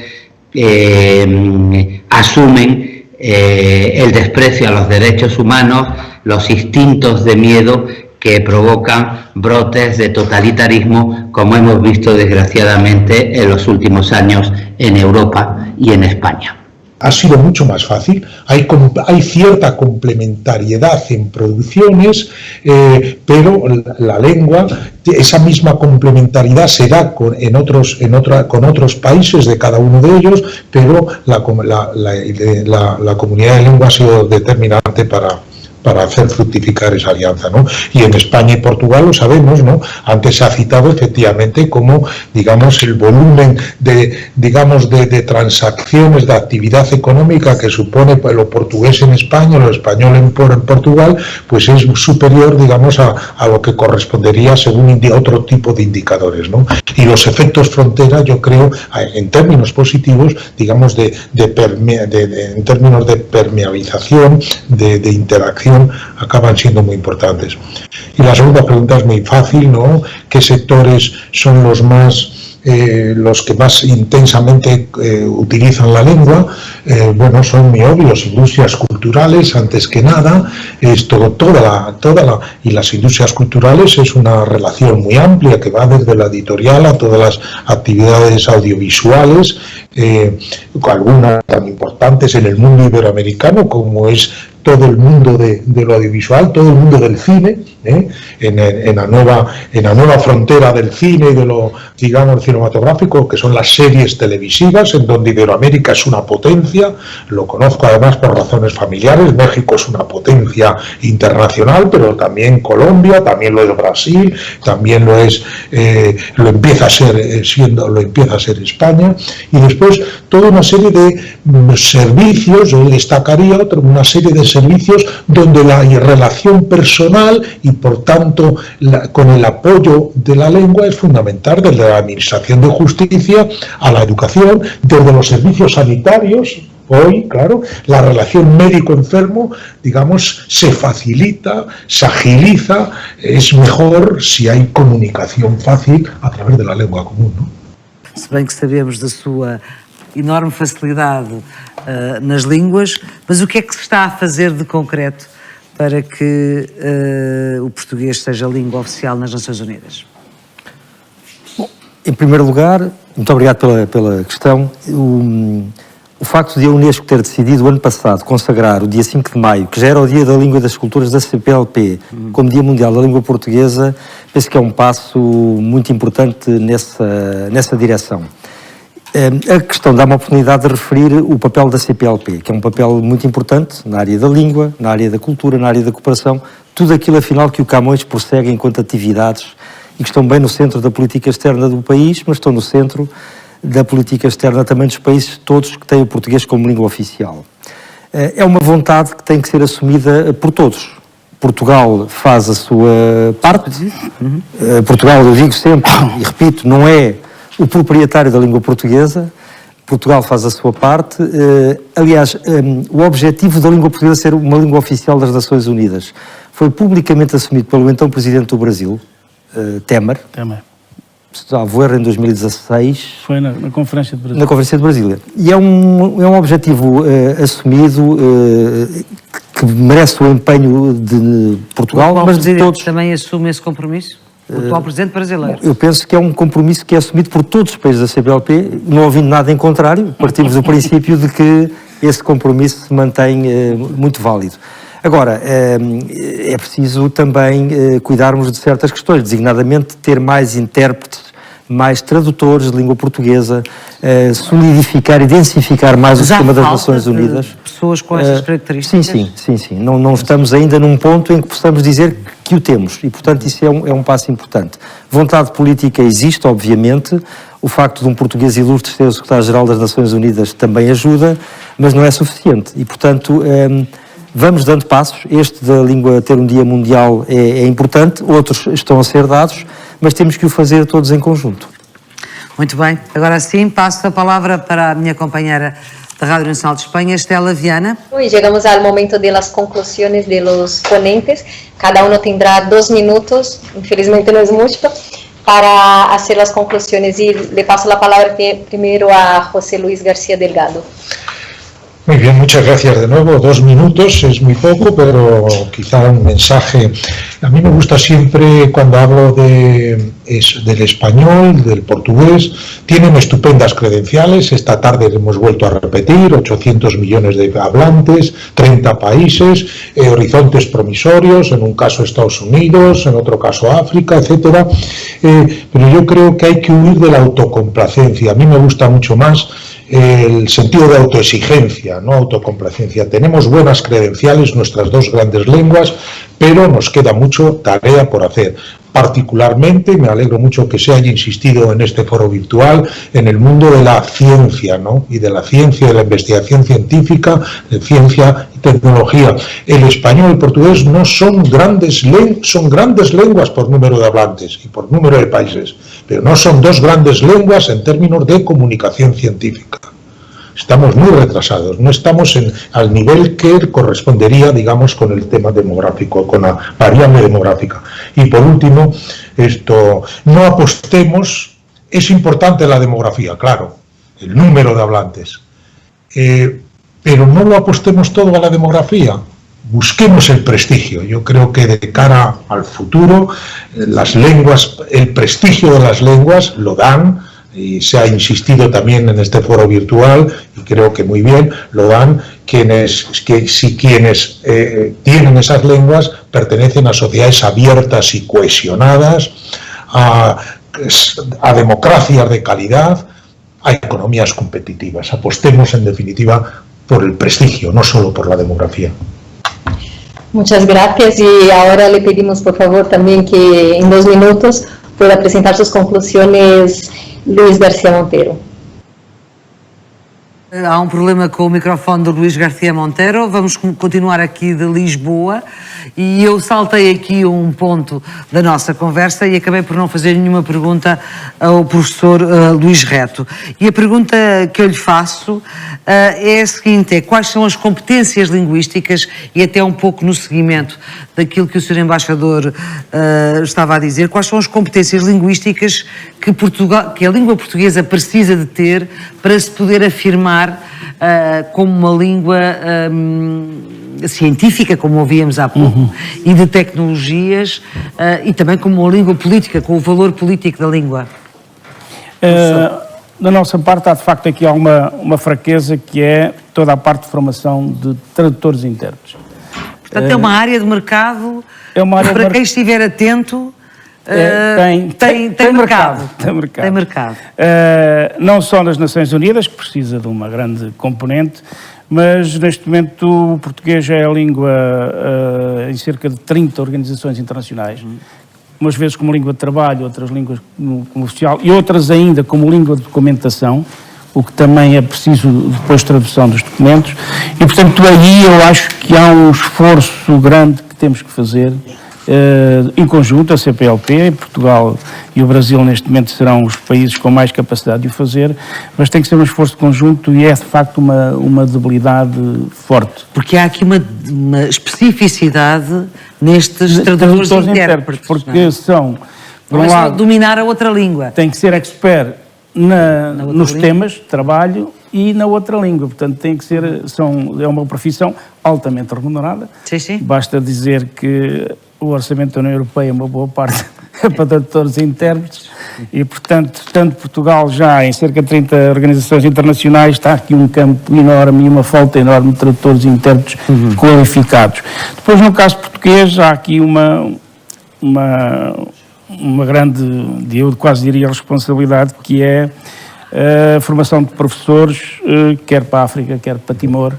asumen el desprecio a los derechos humanos, los instintos de miedo que provocan brotes de totalitarismo, como hemos visto desgraciadamente en los últimos años en Europa y en España. Ha sido mucho más fácil, hay cierta complementariedad en producciones, pero la lengua, esa misma complementariedad se da con otros países de cada uno de ellos, pero la comunidad de lengua ha sido determinante para hacer fructificar esa alianza, ¿no? Y en España y Portugal lo sabemos, ¿no? Antes se ha citado efectivamente como, digamos, el volumen de transacciones, de actividad económica que supone lo portugués en España, lo español en Portugal, pues es superior, digamos, a lo que correspondería según otro tipo de indicadores, ¿no? Y los efectos frontera, yo creo, en términos positivos, digamos, en términos de permeabilización, de interacción, acaban siendo muy importantes. Y la segunda pregunta es muy fácil, ¿no? ¿Qué sectores son los que más intensamente utilizan la lengua? Bueno, son muy obvios, industrias culturales, antes que nada, es y las industrias culturales es una relación muy amplia que va desde la editorial a todas las actividades audiovisuales, algunas tan importantes en el mundo iberoamericano como es todo el mundo de lo audiovisual, todo el mundo del cine, en la nueva frontera del cine y de lo, digamos, cinematográfico, que son las series televisivas, en donde Iberoamérica es una potencia. Lo conozco además por razones familiares. México es una potencia internacional, pero también Colombia, también lo es Brasil, también lo empieza a ser España, y después toda una serie de servicios. Yo destacaría una serie de servicios donde la relación personal y por tanto con el apoyo de la lengua es fundamental, desde la administración de justicia a la educación, desde los servicios sanitarios. Hoy, claro, la relación médico-enfermo, digamos, se facilita, se agiliza, es mejor si hay comunicación fácil a través de la lengua común, ¿no? Se bem que sabemos da sua enorme facilidade nas línguas, mas o que é que se está a fazer de concreto para que o português seja língua oficial nas Nações Unidas? Bom, em primeiro lugar, muito obrigado pela questão. O facto de a Unesco ter decidido, o ano passado, consagrar o dia 5 de maio, que já era o Dia da Língua e das Culturas da CPLP, como Dia Mundial da Língua Portuguesa, penso que é um passo muito importante nessa direção. A questão dá-me a oportunidade de referir o papel da CPLP, que é um papel muito importante na área da língua, na área da cultura, na área da cooperação, tudo aquilo, afinal, que o Camões prossegue enquanto atividades e que estão bem no centro da política externa do país, mas estão no centro da política externa também dos países todos que têm o português como língua oficial. É uma vontade que tem que ser assumida por todos. Portugal faz a sua parte. Portugal, eu digo sempre e repito, não é o proprietário da língua portuguesa. Portugal faz a sua parte. Aliás, o objetivo da língua portuguesa ser uma língua oficial das Nações Unidas foi publicamente assumido pelo então Presidente do Brasil, Temer. Salvo erro, em 2016. Foi na Conferência de Brasília. Na Conferência de Brasília. E é um objetivo assumido que merece o empenho de Portugal, mas de todos. Também assume esse compromisso? O atual Presidente brasileiro? Eu penso que é um compromisso que é assumido por todos os países da CPLP, não ouvindo nada em contrário, partimos do princípio de que esse compromisso se mantém muito válido. Agora, é preciso também cuidarmos de certas questões, designadamente ter mais intérpretes, mais tradutores de língua portuguesa, solidificar e densificar mais o sistema das Nações Unidas. Pessoas com essas características? Sim. Não estamos ainda num ponto em que possamos dizer que o temos e, portanto, isso é um passo importante. Vontade política existe, obviamente. O facto de um português ilustre ser o secretário-geral das Nações Unidas também ajuda, mas não é suficiente e, portanto, vamos dando passos. Este da língua ter um dia mundial é importante, outros estão a ser dados, mas temos que o fazer todos em conjunto. Muito bem. Agora sim, passo a palavra para a minha companheira da Rádio Nacional de Espanha, Estela Viana. Y llegamos al momento de las conclusiones de los ponentes. Cada uno tendrá 2 minutos, infelizmente no es mucho, para hacer las conclusiones. Y le paso la palabra primero a José Luis García Delgado. Muy bien, muchas gracias de nuevo. 2 minutos es muy poco, pero quizá un mensaje. A mí me gusta siempre cuando hablo del español, del portugués. Tienen estupendas credenciales. Esta tarde hemos vuelto a repetir, 800 millones de hablantes, 30 países, horizontes promisorios, en un caso Estados Unidos, en otro caso África, etcétera. Pero yo creo que hay que huir de la autocomplacencia. A mí me gusta mucho más el sentido de autoexigencia, no autocomplacencia. Tenemos buenas credenciales, nuestras 2 grandes lenguas, pero nos queda mucho tarea por hacer. Particularmente, me alegro mucho que se haya insistido en este foro virtual, en el mundo de la ciencia, ¿no? Y de la ciencia, de la investigación científica, de ciencia y tecnología. El español y el portugués no son son grandes lenguas por número de hablantes y por número de países, pero no son 2 grandes lenguas en términos de comunicación científica. Estamos muy retrasados, no estamos al nivel que correspondería, digamos, con el tema demográfico, con la variable demográfica. Y por último, no apostemos, es importante la demografía, claro, el número de hablantes, pero no lo apostemos todo a la demografía. Busquemos el prestigio. Yo creo que de cara al futuro, las lenguas, el prestigio de las lenguas lo dan, y se ha insistido también en este foro virtual, y creo que muy bien, lo dan quienes tienen esas lenguas pertenecen a sociedades abiertas y cohesionadas, a democracias de calidad, a economías competitivas. Apostemos, en definitiva, por el prestigio, no solo por la demografía. Muchas gracias, y ahora le pedimos por favor también que en 2 minutos pueda presentar sus conclusiones Luís García Monteiro. Há problema com o microfone do Luís García Monteiro. Vamos continuar aqui de Lisboa e eu saltei aqui um ponto da nossa conversa e acabei por não fazer nenhuma pergunta ao professor Luís Reto. E a pergunta que eu lhe faço é a seguinte: quais são as competências linguísticas, e até um pouco no seguimento daquilo que o Sr. Embaixador estava a dizer, quais são as competências linguísticas que a língua portuguesa precisa de ter para se poder afirmar como uma língua científica, como ouvíamos há pouco, e de tecnologias, e também como uma língua política, com o valor político da língua? Da nossa parte, há de facto aqui uma fraqueza, que é toda a parte de formação de tradutores e intérpretes. Portanto, é uma área de mercado, para quem estiver atento, tem mercado. Tem mercado. Não só nas Nações Unidas, que precisa de uma grande componente, mas neste momento o português é a língua em cerca de 30 organizações internacionais, umas vezes como língua de trabalho, outras línguas como oficial e outras ainda como língua de documentação, o que também é preciso depois de tradução dos documentos, e portanto aí eu acho que há um esforço grande que temos que fazer em conjunto. A CPLP, Portugal e o Brasil neste momento serão os países com mais capacidade de o fazer, mas tem que ser um esforço conjunto e é de facto uma debilidade forte. Porque há aqui uma especificidade nestes tradutores e intérpretes. Porque são, por não um é só lado, dominar a outra língua. tem que ser expert nos temas de trabalho e na outra língua, portanto tem que ser, é uma profissão altamente remunerada. Sim. Basta dizer que o orçamento da União Europeia, uma boa parte, é para tradutores e intérpretes, e portanto, tanto Portugal já em cerca de 30 organizações internacionais, está aqui um campo enorme e uma falta enorme de tradutores e intérpretes qualificados. Depois, no caso português, há aqui uma grande, eu quase diria, responsabilidade, que é a formação de professores, quer para a África, quer para Timor.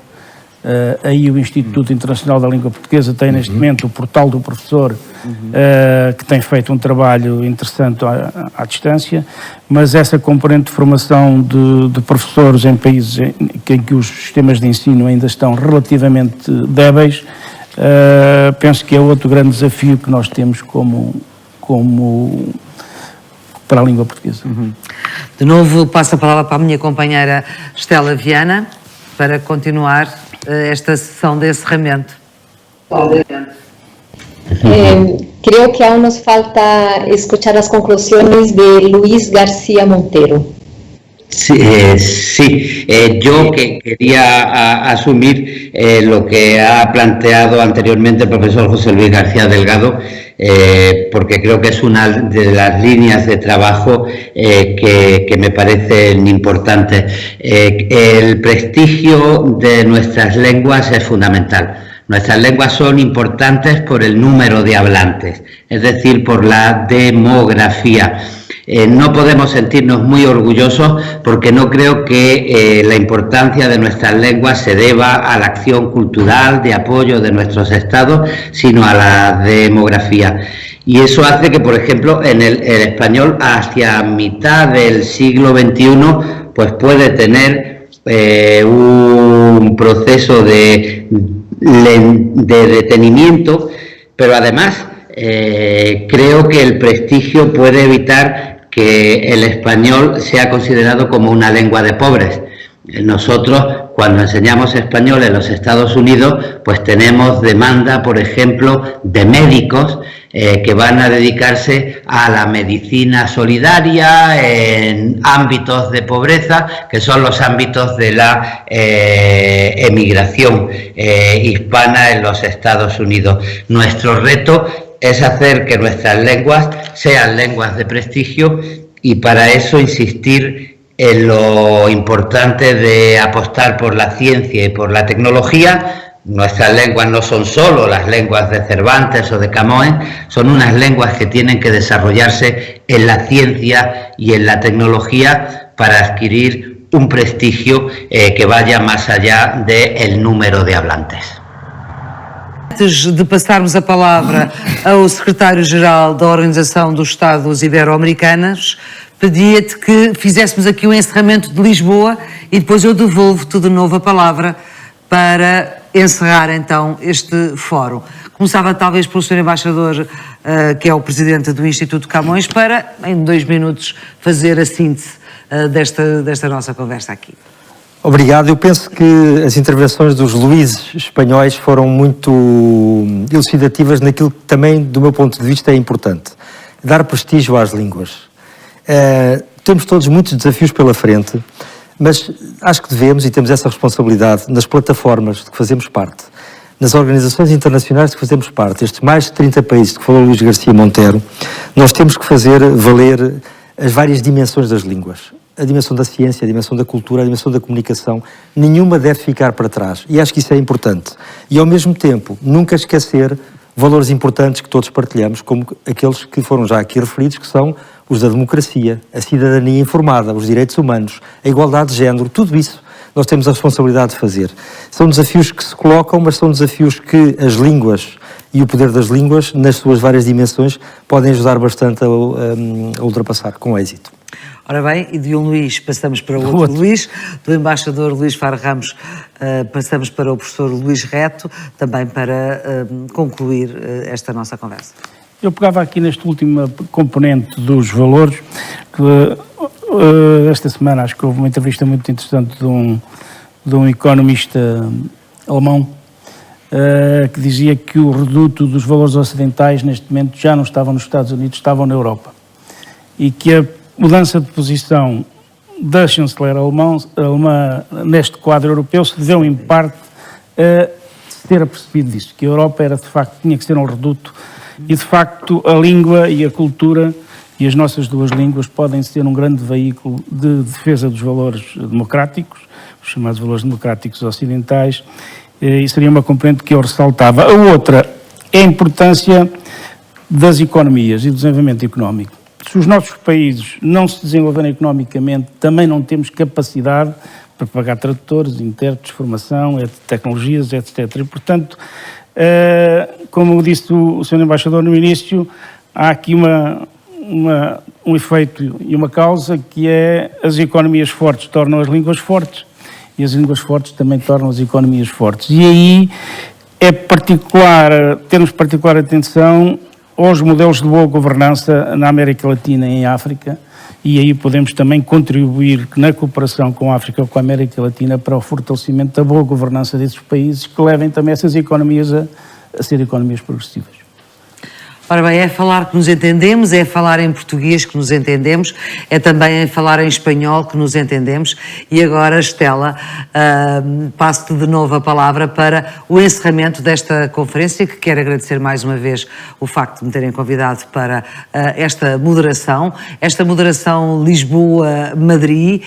Aí o Instituto Internacional da Língua Portuguesa tem neste momento o portal do professor, que tem feito um trabalho interessante à distância, mas essa componente de formação de professores em países em que os sistemas de ensino ainda estão relativamente débeis, penso que é outro grande desafio que nós temos como para a língua portuguesa. De novo, passo a palavra para a minha companheira Estela Viana, para continuar esta sessão de encerramento. Creo que aún nos falta escuchar las conclusiones de Luis García Montero. Sí, yo que quería asumir lo que ha planteado anteriormente el profesor José Luis García Delgado, porque creo que es una de las líneas de trabajo que me parecen importantes. El prestigio de nuestras lenguas es fundamental. Nuestras lenguas son importantes por el número de hablantes, es decir, por la demografía. No podemos sentirnos muy orgullosos porque no creo que la importancia de nuestras lenguas se deba a la acción cultural de apoyo de nuestros estados, sino a la demografía. Y eso hace que, por ejemplo, en el español hacia mitad del siglo XXI pues puede tener un proceso de detenimiento, pero además creo que el prestigio puede evitar que el español sea considerado como una lengua de pobres. Nosotros, cuando enseñamos español en los Estados Unidos, pues tenemos demanda, por ejemplo, de médicos que van a dedicarse a la medicina solidaria en ámbitos de pobreza, que son los ámbitos de la emigración hispana en los Estados Unidos. Nuestro reto es hacer que nuestras lenguas sean lenguas de prestigio y para eso insistir en lo importante de apostar por la ciencia y por la tecnología. Nuestras lenguas no son solo las lenguas de Cervantes o de Camões, son unas lenguas que tienen que desarrollarse en la ciencia y en la tecnología para adquirir un prestigio que vaya más allá del número de hablantes. Antes de passarmos a palavra ao secretário-geral da Organização dos Estados Ibero-Americanos, pedia-te que fizéssemos aqui o encerramento de Lisboa e depois eu devolvo-te de novo a palavra para encerrar então este fórum. Começava talvez pelo Sr. Embaixador, que é o Presidente do Instituto Camões, para em 2 minutos fazer a síntese desta nossa conversa aqui. Obrigado. Eu penso que as intervenções dos Luíses espanhóis foram muito elucidativas naquilo que também, do meu ponto de vista, é importante. Dar prestígio às línguas. Temos todos muitos desafios pela frente, mas acho que devemos, e temos essa responsabilidade, nas plataformas de que fazemos parte, nas organizações internacionais que fazemos parte, estes mais de 30 países que falou Luís Garcia Monteiro, nós temos que fazer valer as várias dimensões das línguas. A dimensão da ciência, a dimensão da cultura, a dimensão da comunicação, nenhuma deve ficar para trás. E acho que isso é importante. E, ao mesmo tempo, nunca esquecer valores importantes que todos partilhamos, como aqueles que foram já aqui referidos, que são os da democracia, a cidadania informada, os direitos humanos, a igualdade de género, tudo isso nós temos a responsabilidade de fazer. São desafios que se colocam, mas são desafios que as línguas e o poder das línguas, nas suas várias dimensões, podem ajudar bastante a ultrapassar com êxito. Ora bem, e de um Luís passamos para o outro Luís, do embaixador Luís Faro Ramos passamos para o professor Luís Reto, também para concluir esta nossa conversa. Eu pegava aqui neste último componente dos valores, que esta semana acho que houve uma entrevista muito interessante de um economista alemão, que dizia que o reduto dos valores ocidentais neste momento já não estavam nos Estados Unidos, estavam na Europa. E que a mudança de posição da chanceler alemã neste quadro europeu se deveu em parte a ter apercebido disso, que a Europa era de facto, tinha que ser um reduto e de facto a língua e a cultura e as nossas duas línguas podem ser um grande veículo de defesa dos valores democráticos, os chamados valores democráticos ocidentais, e seria uma componente que eu ressaltava. A outra é a importância das economias e do desenvolvimento económico. Se os nossos países não se desenvolverem economicamente, também não temos capacidade para pagar tradutores, intérpretes, formação, tecnologias, etc. E, portanto, como disse o Sr. Embaixador no início, há aqui um efeito e uma causa que é as economias fortes tornam as línguas fortes e as línguas fortes também tornam as economias fortes. E aí é termos particular atenção aos modelos de boa governança na América Latina e em África, e aí podemos também contribuir na cooperação com a África ou com a América Latina para o fortalecimento da boa governança desses países que levem também essas economias a ser economias progressivas. Ora bem, é falar que nos entendemos, é falar em português que nos entendemos, é também falar em espanhol que nos entendemos. E agora, Estela, passo-te de novo a palavra para o encerramento desta conferência, que quero agradecer mais uma vez o facto de me terem convidado para esta moderação Lisboa-Madrid,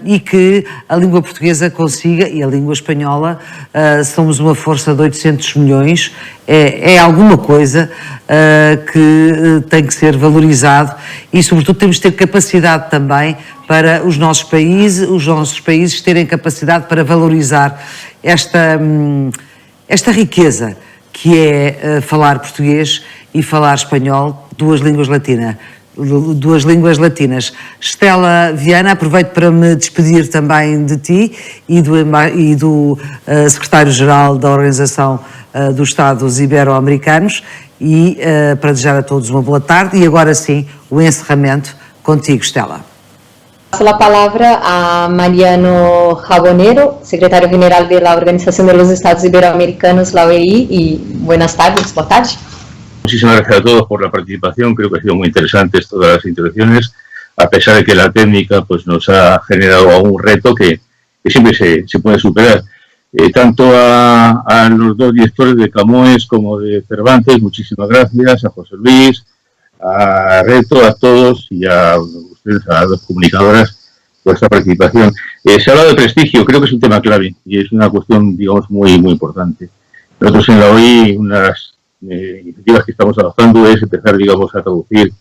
e que a língua portuguesa consiga, e a língua espanhola, somos uma força de 800 milhões, é alguma coisa que tem que ser valorizado e, sobretudo, temos de ter capacidade também para os nossos países terem capacidade para valorizar esta riqueza que é falar português e falar espanhol, duas línguas latinas. Estela Viana, aproveito para me despedir também de ti e do secretário-geral da Organização dos Estados Ibero-Americanos e para desejar a todos uma boa tarde. E agora sim, o encerramento contigo, Estela. Passo a palavra a Mariano Jabonero, secretário general da Organização dos Estados Ibero-Americanos, la OEI, y buenas tardes, boa tarde. Muchísimas gracias a todos por la participación. Creo que han sido muy interesantes todas las intervenciones, a pesar de que la técnica pues nos ha generado algún reto que siempre se puede superar. Tanto a los dos directores de Camões como de Cervantes, muchísimas gracias, a José Luis, a Reto, a todos y a ustedes, a las dos comunicadoras, por esta participación. Se ha hablado de prestigio, creo que es un tema clave y es una cuestión, digamos, muy importante. Nosotros en la OI, unas iniciativas que estamos adoptando es empezar, digamos, a traducir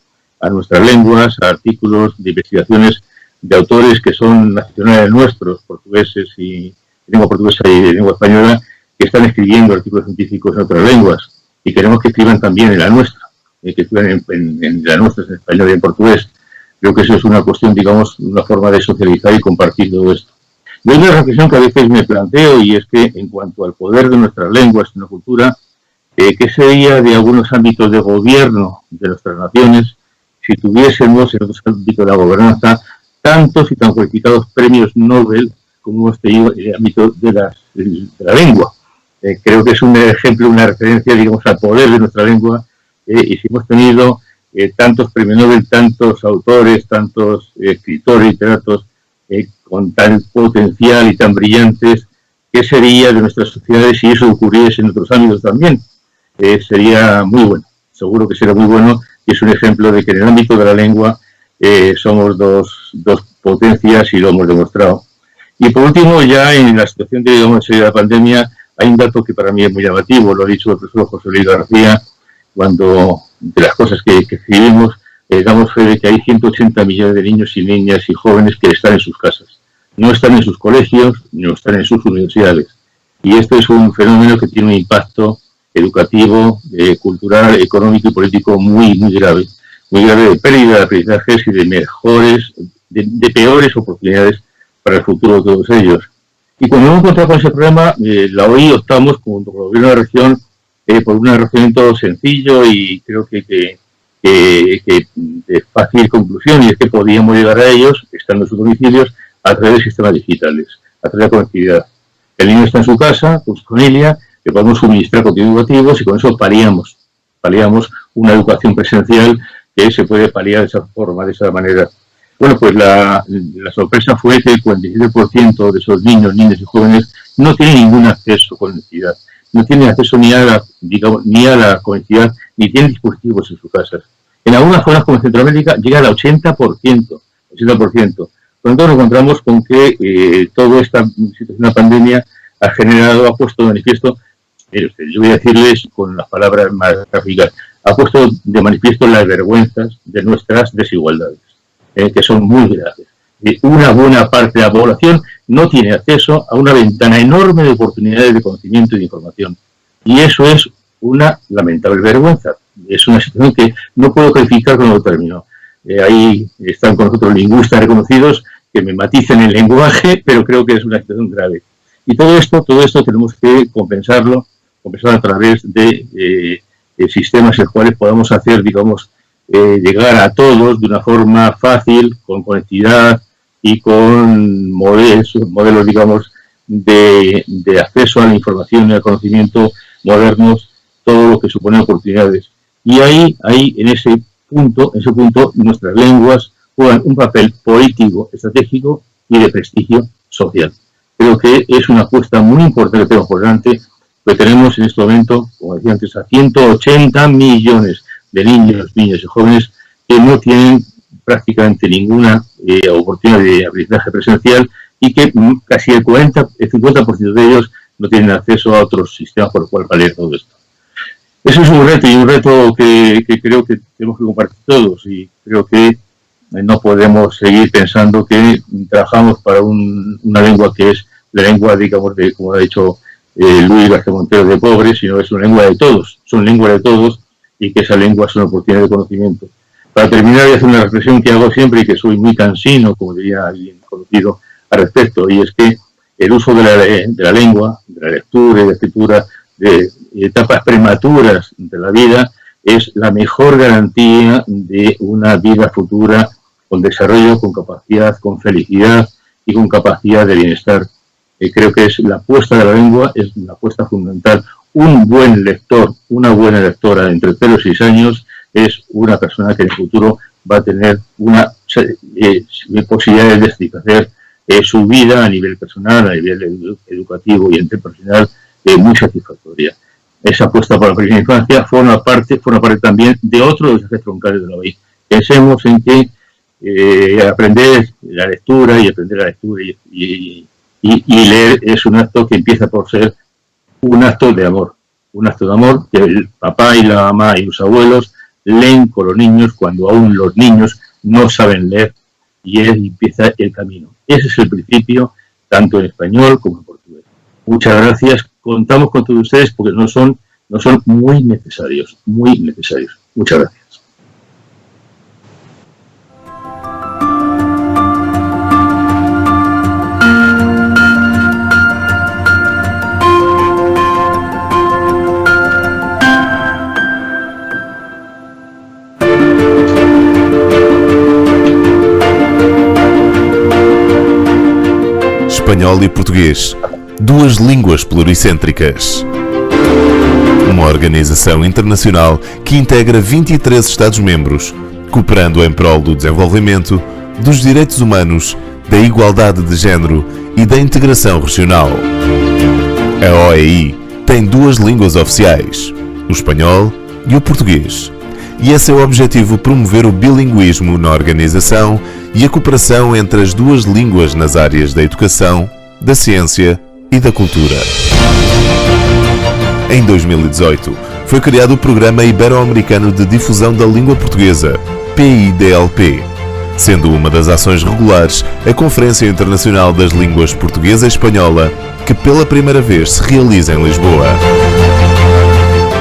a nuestras lenguas, a artículos de investigaciones de autores que son nacionales nuestros, portugueses y lengua portuguesa y lengua española, que están escribiendo artículos científicos en otras lenguas y queremos que escriban también en la nuestra, que escriban en la nuestra, en español y en portugués. Creo que eso es una cuestión, digamos, una forma de socializar y compartir todo esto. Y hay una reflexión que a veces me planteo y es que en cuanto al poder de nuestras lenguas y nuestra cultura, ¿qué sería de algunos ámbitos de gobierno de nuestras naciones si tuviésemos en otros ámbitos de la gobernanza tantos y tan cualificados premios Nobel como hemos tenido en el ámbito de la lengua? Creo que es un ejemplo, una referencia, digamos, al poder de nuestra lengua, y si hemos tenido tantos premios Nobel, tantos autores, tantos escritores, literatos con tal potencial y tan brillantes, qué sería de nuestras sociedades si eso ocurriese en otros ámbitos también. Sería muy bueno, seguro que será muy bueno, y es un ejemplo de que en el ámbito de la lengua somos dos potencias y lo hemos demostrado. Y por último, ya en la situación de la pandemia, hay un dato que para mí es muy llamativo, lo ha dicho el profesor José Luis García, cuando de las cosas que escribimos, damos fe de que hay 180 millones de niños y niñas y jóvenes que están en sus casas. No están en sus colegios, no están en sus universidades. Y esto es un fenómeno que tiene un impacto educativo, cultural, económico y político muy grave. Muy grave, de pérdida de aprendizajes y de peores oportunidades para el futuro de todos ellos. Y cuando hemos encontrado con ese problema, la OI optamos, junto con el gobierno de la región, por un razonamiento sencillo y creo que de fácil conclusión, y es que podíamos llegar a ellos, estando en sus domicilios, a través de sistemas digitales, a través de la conectividad. El niño está en su casa, con su familia, le podemos suministrar contenidos educativos y con eso paliamos una educación presencial que se puede paliar de esa forma, de esa manera. Bueno, pues la sorpresa fue que el 47% de esos niños, niñas y jóvenes no tienen ningún acceso a conectividad, no tienen acceso ni a la conectividad, ni tienen dispositivos en sus casas. En algunas zonas como Centroamérica llega al 80%. Por lo tanto, nos encontramos con que toda esta situación de pandemia ha puesto de manifiesto, yo voy a decirles con las palabras más gráficas, ha puesto de manifiesto las vergüenzas de nuestras desigualdades, que son muy graves. Una buena parte de la población no tiene acceso a una ventana enorme de oportunidades de conocimiento y de información. Y eso es una lamentable vergüenza. Es una situación que no puedo calificar con otro término. Ahí están con nosotros lingüistas reconocidos que me maticen el lenguaje, pero creo que es una situación grave. Y todo esto tenemos que compensarlo a través de sistemas en los cuales podamos hacer, llegar a todos de una forma fácil, con conectividad y con modelos de acceso a la información y al conocimiento modernos, todo lo que supone oportunidades. Y ahí en ese punto, nuestras lenguas juegan un papel político, estratégico y de prestigio social. Creo que es una apuesta muy importante que tenemos por delante, porque tenemos en este momento, como decía antes, a 180 millones de niños, niñas y jóvenes que no tienen prácticamente ninguna oportunidad de aprendizaje presencial y que casi el 50% de ellos no tienen acceso a otros sistemas por los cuales valer todo esto. Eso es un reto que creo que tenemos que compartir todos, y creo que no podemos seguir pensando que trabajamos para una lengua que es la lengua, como ha dicho Luis García Montero, de pobres, sino es una lengua de todos, son lenguas de todos, y que esa lengua es una oportunidad de conocimiento. Para terminar, voy a hacer una reflexión que hago siempre y que soy muy cansino, como diría alguien conocido al respecto, y es que el uso de la lengua, de la lectura y de la escritura, de etapas prematuras de la vida, es la mejor garantía de una vida futura con desarrollo, con capacidad, con felicidad y con capacidad de bienestar. Creo que es la apuesta de la lengua, es una apuesta fundamental. Un buen lector, una buena lectora entre 0 y 6 años es una persona que en el futuro va a tener una posibilidad de satisfacer su vida a nivel personal, a nivel educativo y interpersonal muy satisfactoria. Esa apuesta por la primera infancia forma parte también de otro de los ejes troncales de la OI. Pensemos en que aprender la lectura y leer es un acto que empieza por ser un acto de amor que el papá y la mamá y los abuelos leen con los niños cuando aún los niños no saben leer, y empieza el camino. Ese es el principio, tanto en español como en portugués. Muchas gracias. Contamos con todos ustedes porque no son muy necesarios. Muchas gracias. Espanhol e português, duas línguas pluricêntricas. Uma organização internacional que integra 23 Estados-membros, cooperando em prol do desenvolvimento, dos direitos humanos, da igualdade de género e da integração regional. A OEI tem duas línguas oficiais, o espanhol e o português. E esse é o objetivo: promover o bilinguismo na organização e a cooperação entre as duas línguas nas áreas da educação, da ciência e da cultura. Em 2018, foi criado o Programa Ibero-Americano de Difusão da Língua Portuguesa, PIDLP, sendo uma das ações regulares a Conferência Internacional das Línguas Portuguesa e Espanhola, que pela primeira vez se realiza em Lisboa.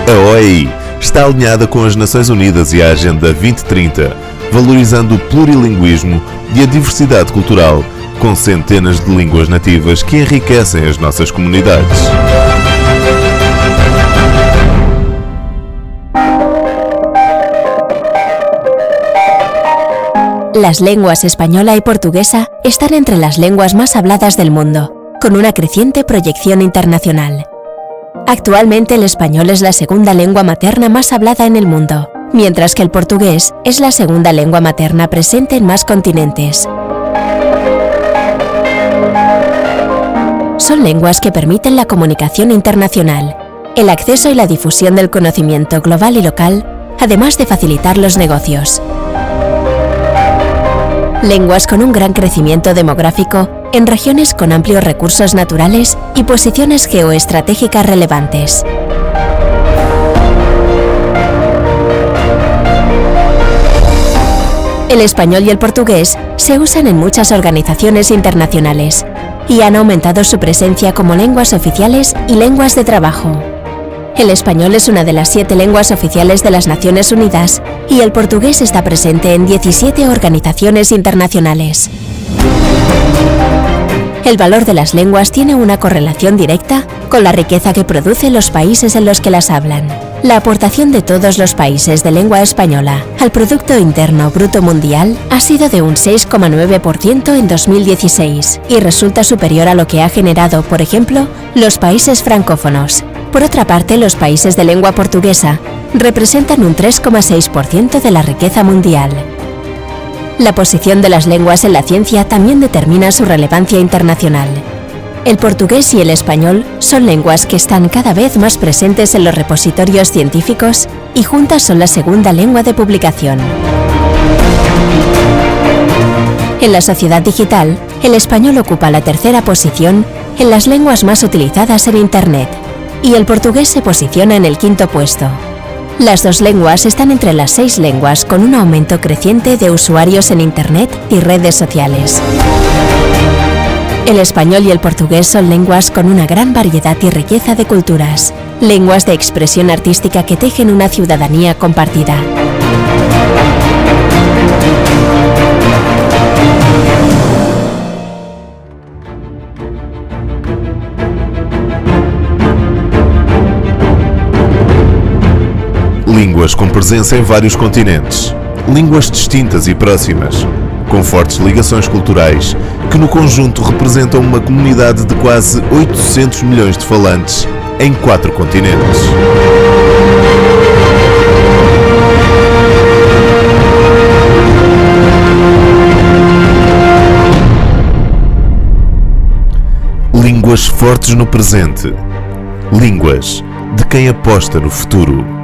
A OEI está alinhada com as Nações Unidas e a Agenda 2030, valorizando o plurilinguismo e a diversidade cultural, com centenas de línguas nativas que enriquecem as nossas comunidades. Las lenguas española y portuguesa están entre las lenguas más habladas del mundo, con una creciente proyección internacional. Actualmente el español es la segunda lengua materna más hablada en el mundo, mientras que el portugués es la segunda lengua materna presente en más continentes. Son lenguas que permiten la comunicación internacional, el acceso y la difusión del conocimiento global y local, además de facilitar los negocios. Lenguas con un gran crecimiento demográfico en regiones con amplios recursos naturales y posiciones geoestratégicas relevantes. El español y el portugués se usan en muchas organizaciones internacionales y han aumentado su presencia como lenguas oficiales y lenguas de trabajo. El español es una de las 7 lenguas oficiales de las Naciones Unidas y el portugués está presente en 17 organizaciones internacionales. El valor de las lenguas tiene una correlación directa con la riqueza que producen los países en los que las hablan. La aportación de todos los países de lengua española al Producto Interno Bruto Mundial ha sido de un 6,9% en 2016 y resulta superior a lo que ha generado, por ejemplo, los países francófonos. Por otra parte, los países de lengua portuguesa representan un 3,6% de la riqueza mundial. La posición de las lenguas en la ciencia también determina su relevancia internacional. El portugués y el español son lenguas que están cada vez más presentes en los repositorios científicos y juntas son la segunda lengua de publicación. En la sociedad digital, el español ocupa la tercera posición en las lenguas más utilizadas en Internet y el portugués se posiciona en el 5º puesto. Las dos lenguas están entre las 6 lenguas con un aumento creciente de usuarios en Internet y redes sociales. El español y el portugués son lenguas con una gran variedad y riqueza de culturas, lenguas de expresión artística que tejen una ciudadanía compartida. Línguas com presença em vários continentes, línguas distintas e próximas, com fortes ligações culturais, que no conjunto representam uma comunidade de quase 800 milhões de falantes em 4 continentes. Línguas fortes no presente, línguas de quem aposta no futuro.